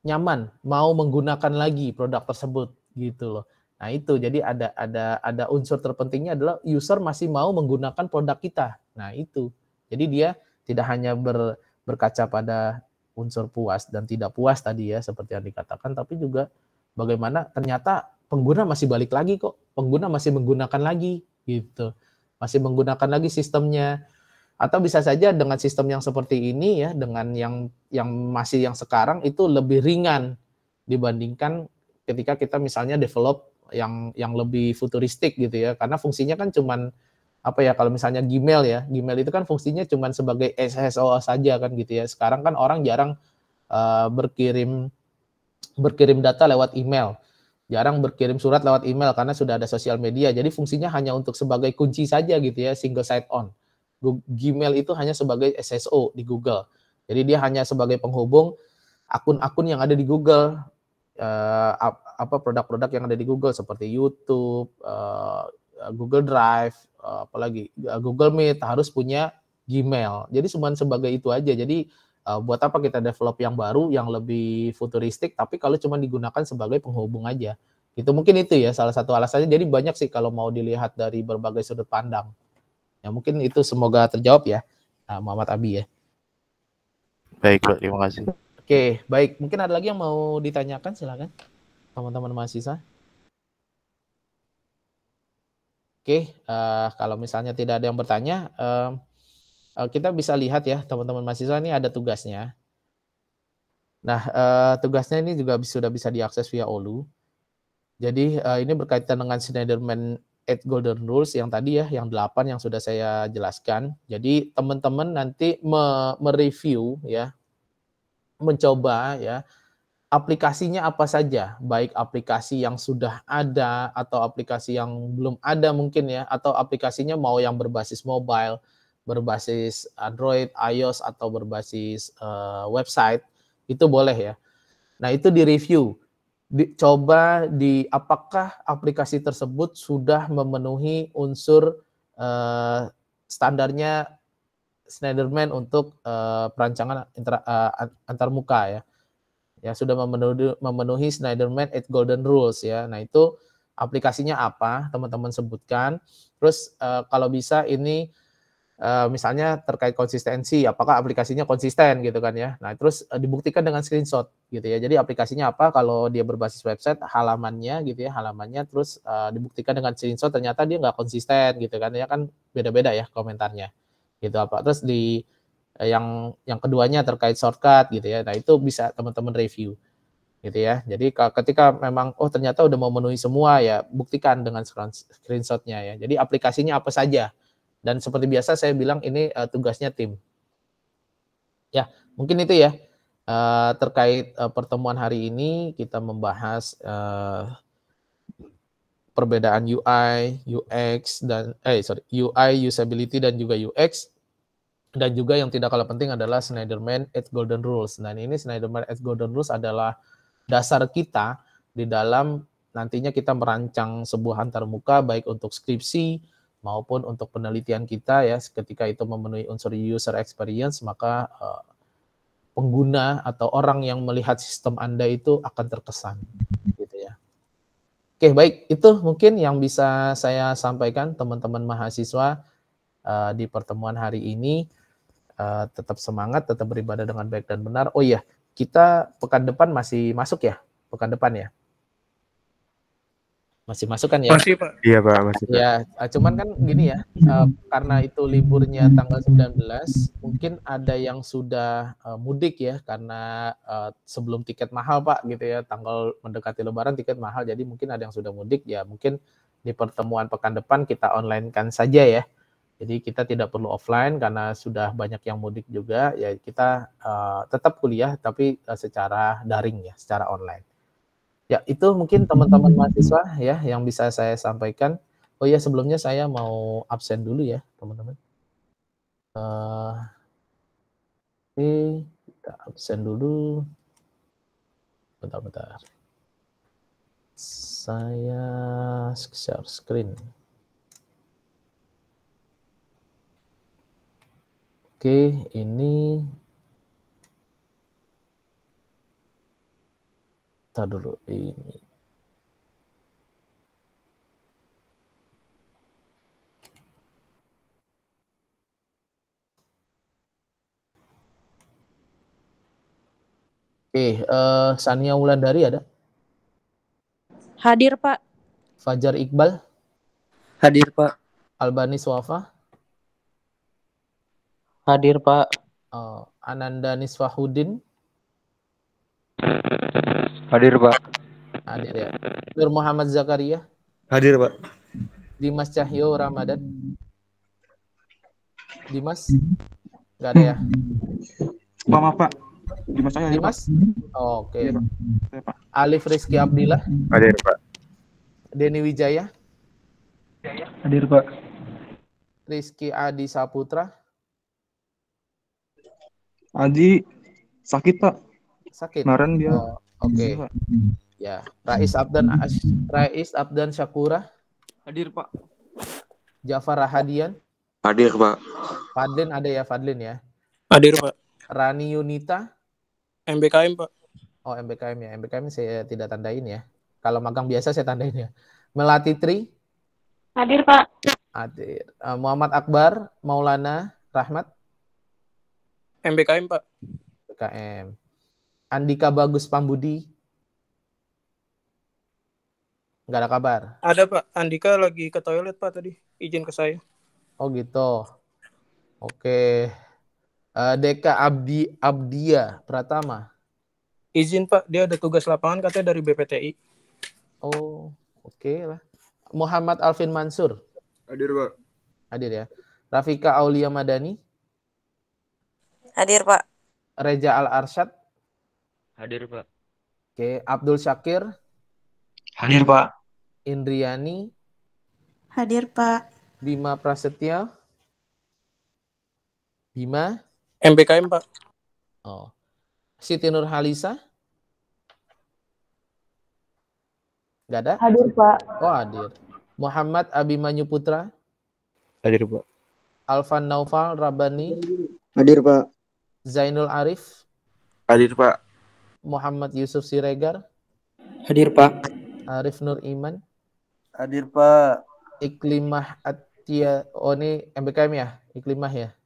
nyaman, mau menggunakan lagi produk tersebut gitu loh. Nah itu jadi ada unsur terpentingnya adalah user masih mau menggunakan produk kita. Nah itu jadi dia tidak hanya berkaca pada unsur puas dan tidak puas tadi ya seperti yang dikatakan, tapi juga bagaimana ternyata pengguna masih balik lagi kok, pengguna masih menggunakan lagi gitu, masih menggunakan lagi sistemnya. Atau bisa saja dengan sistem yang seperti ini ya, dengan yang masih yang sekarang itu lebih ringan dibandingkan ketika kita misalnya develop yang lebih futuristik gitu ya. Karena fungsinya kan cuman apa ya, kalau misalnya Gmail ya, Gmail itu kan fungsinya cuman sebagai SSO saja kan gitu ya. Sekarang kan orang jarang berkirim data lewat email. Jarang berkirim surat lewat email karena sudah ada sosial media. Jadi fungsinya hanya untuk sebagai kunci saja gitu ya, single sign on. Gmail itu hanya sebagai SSO di Google. Jadi dia hanya sebagai penghubung akun-akun yang ada di Google, produk-produk yang ada di Google seperti YouTube, Google Drive, apalagi Google Meet harus punya Gmail. Jadi cuma sebagai itu aja. Jadi buat apa kita develop yang baru, yang lebih futuristik, tapi kalau cuma digunakan sebagai penghubung aja. Itu mungkin itu ya salah satu alasannya. Jadi banyak sih kalau mau dilihat dari berbagai sudut pandang. Ya mungkin itu semoga terjawab ya, Muhammad Abi ya. Baik Pak, terima kasih. Oke, baik. Mungkin ada lagi yang mau ditanyakan, silakan teman-teman mahasiswa. Oke, kalau misalnya tidak ada yang bertanya, kita bisa lihat ya teman-teman mahasiswa, ini ada tugasnya. Nah, tugasnya ini juga sudah bisa diakses via Olu. Jadi ini berkaitan dengan Schneiderman 8 Golden Rules yang tadi ya, yang 8 yang sudah saya jelaskan. Jadi teman-teman nanti mereview ya, mencoba ya, aplikasinya apa saja, baik aplikasi yang sudah ada atau aplikasi yang belum ada mungkin ya, atau aplikasinya mau yang berbasis mobile, berbasis Android, iOS atau berbasis website, itu boleh ya. Nah, itu direview. coba apakah aplikasi tersebut sudah memenuhi unsur standarnya Schneiderman untuk perancangan antarmuka ya. Ya sudah memenuhi Schneiderman 8 Golden Rules ya. Nah, itu aplikasinya apa? Teman-teman sebutkan. Terus kalau bisa ini misalnya terkait konsistensi, apakah aplikasinya konsisten gitu kan ya. Nah, terus dibuktikan dengan screenshot gitu ya. Jadi aplikasinya apa, kalau dia berbasis website, halamannya gitu ya, halamannya, terus dibuktikan dengan screenshot ternyata dia nggak konsisten gitu kan ya, kan beda-beda ya komentarnya gitu apa. Terus yang keduanya terkait shortcut gitu ya. Nah, itu bisa teman-teman review gitu ya. Jadi ketika memang ternyata udah memenuhi semua ya, buktikan dengan screenshotnya ya. Jadi aplikasinya apa saja. Dan seperti biasa saya bilang ini tugasnya tim. Ya, mungkin itu ya terkait pertemuan hari ini kita membahas perbedaan UI, UX dan UI, usability dan juga UX. Dan juga yang tidak kalah penting adalah Schneiderman 8 Golden Rules. Nah, ini Schneiderman 8 Golden Rules adalah dasar kita di dalam nantinya kita merancang sebuah antarmuka baik untuk skripsi maupun untuk penelitian kita ya, ketika itu memenuhi unsur user experience, maka pengguna atau orang yang melihat sistem Anda itu akan terkesan gitu ya. Oke, baik, itu mungkin yang bisa saya sampaikan teman-teman mahasiswa di pertemuan hari ini. Tetap semangat, tetap beribadah dengan baik dan benar. Oh iya, kita pekan depan masih masuk ya? Pekan depan ya? Masih masuk kan ya? Masih, Pak. Iya, Pak, masih, Pak. Ya, cuman kan gini ya, karena itu liburnya tanggal 19, mungkin ada yang sudah mudik ya, karena sebelum tiket mahal Pak gitu ya, tanggal mendekati lebaran tiket mahal, jadi mungkin ada yang sudah mudik ya, mungkin di pertemuan pekan depan kita online-kan saja ya. Jadi kita tidak perlu offline karena sudah banyak yang mudik juga, ya kita tetap kuliah tapi secara daring ya, secara online. Ya, itu mungkin teman-teman mahasiswa ya yang bisa saya sampaikan. Oh ya, sebelumnya saya mau absen dulu ya, teman-teman. Oke, kita absen dulu. Bentar-bentar. Saya share screen. Oke, ini tar dulu ini. Oke, Sania Wulandari ada? Hadir, Pak. Fajar Iqbal? Hadir, Pak. Albani Swafa? Hadir, Pak. Ananda Niswahuddin? Hadir, Pak. Hadir ya. Nur Muhammad Zakaria? Hadir, Pak. Dimas Cahyo Ramadan? Dimas? Nggak ada ya? Maaf, Pak. Dimas saya. Dimas? Oke. Saya, Pak. Alif Rizky Abdillah? Hadir, Pak. Denny Wijaya? Hadir, Pak. Rizky Adi Saputra? Adi sakit, Pak. Sakit? Kemarin dia. Oke. Pak. Ya. Rais Abdan Syakura? Hadir, Pak. Jafar Rahadian? Hadir, Pak. Fadlin ada ya, Fadlin ya. Hadir, Pak. Rani Yunita? MBKM, Pak. Oh, MBKM ya. MBKM saya tidak tandain ya. Kalau magang biasa saya tandain ya. Melati Tri? Hadir, Pak. Hadir. Muhammad Akbar Maulana Rahmat? MBKM, Pak. MBKM. Andika Bagus Pambudi? Nggak ada kabar? Ada, Pak. Andika lagi ke toilet, Pak, tadi. Izin ke saya. Oh gitu. Oke. Deka Abdia Pratama? Izin, Pak. Dia ada tugas lapangan katanya dari BPTI. Oh, oke lah. Muhammad Alvin Mansur? Hadir, Pak. Hadir ya. Rafika Aulia Madani? Hadir, Pak. Reja Al-Arsyad? Hadir, Pak. Oke. Abdul Syakir? Hadir, Pak. Indriani? Hadir, Pak. Bima Prasetya? Bima? MBKM, Pak. Oh. Siti Nurhalisa? Nggak ada? Hadir, Pak. Oh, hadir. Muhammad Abimanyu Putra. Hadir, Pak. Alvan Naufal Rabani. Hadir, Pak. Zainul Arif. Hadir, Pak. Muhammad Yusuf Siregar. Hadir, Pak. Arif Nur Iman. Hadir, Pak. Iklimah Atia. Oh, ini MBKM ya? Iklimah ya?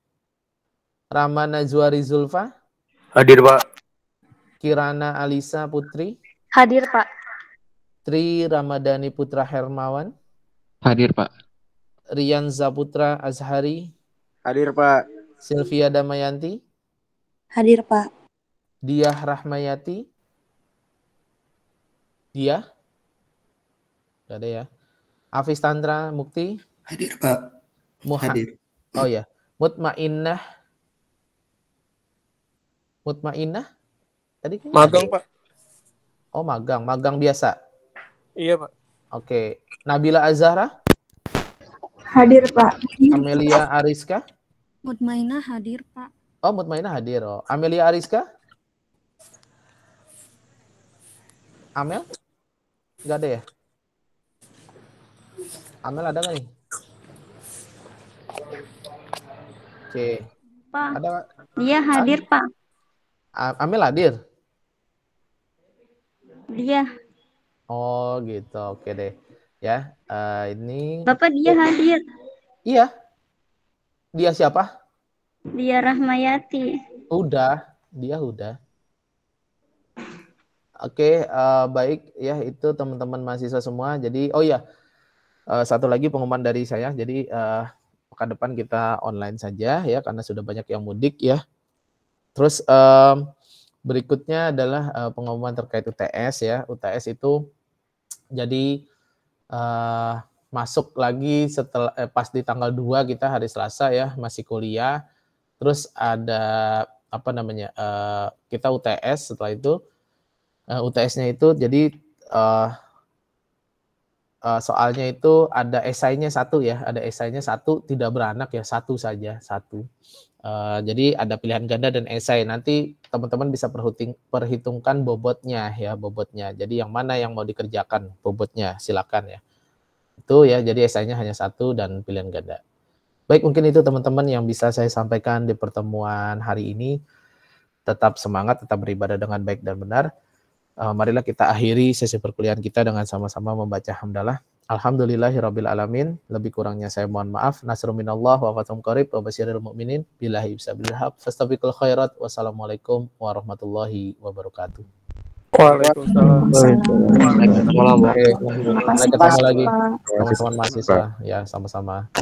Ramana Zuari Zulfa. Hadir, Pak. Kirana Alisa Putri. Hadir, Pak. Tri Ramadhani Putra Hermawan. Hadir, Pak. Rian Zaputra Azhari. Hadir, Pak. Sylvia Damayanti. Hadir, Pak. Diah Rahmayati. Diah. Gak ada ya. Hafiz Tantra Mukti. Hadir, Pak. Hadir. Oh ya. Mutmainnah. Mutmainnah. Tadi kayaknya Magang, ada. Pak. Oh, magang. Magang biasa. Iya, Pak. Oke. Nabila Azhara. Hadir, Pak. Amelia Ariska. Mutmainah hadir, Pak. Oh, Mutmainah hadir. Oh. Amelia Ariska. Amel? Nggak ada ya? Amel ada nggak nih? Oke. Pak. Ada? Dia hadir, Pak. Amel hadir? Dia. Oh gitu, oke deh. Ya, ini. Bapak dia hadir. Iya. Dia siapa? Dia Rahmayati. Udah, dia udah. Oke, baik ya itu teman-teman mahasiswa semua. Jadi, oh ya, satu lagi pengumuman dari saya. Jadi pekan depan kita online saja ya karena sudah banyak yang mudik ya. Terus berikutnya adalah pengumuman terkait UTS ya. UTS itu jadi masuk lagi setelah pas di tanggal 2 kita hari Selasa ya masih kuliah. Terus ada apa namanya? Kita UTS setelah itu UTS-nya itu jadi soalnya itu ada esainya satu ya, ada esainya satu tidak beranak ya, satu saja, satu. Jadi ada pilihan ganda dan esai. Nanti teman-teman bisa perhitungkan bobotnya ya, bobotnya. Jadi yang mana yang mau dikerjakan bobotnya, silakan ya. Itu ya, jadi esainya hanya satu dan pilihan ganda. Baik, mungkin itu teman-teman yang bisa saya sampaikan di pertemuan hari ini. Tetap semangat, tetap beribadah dengan baik dan benar. Marilah kita akhiri sesi perkuliahan kita dengan sama-sama membaca hamdalah. Alhamdulillahirabbil alamin. Lebih kurangnya saya mohon maaf. Nasrun minallah wa fathun qarib wa basyiril mu'minin billahi bisabil haq. Fastabiqul khairat. Wassalamualaikum warahmatullahi wabarakatuh. Waalaikumsalam. Sampai ketemu lagi teman-teman mahasiswa. Ya, sama-sama.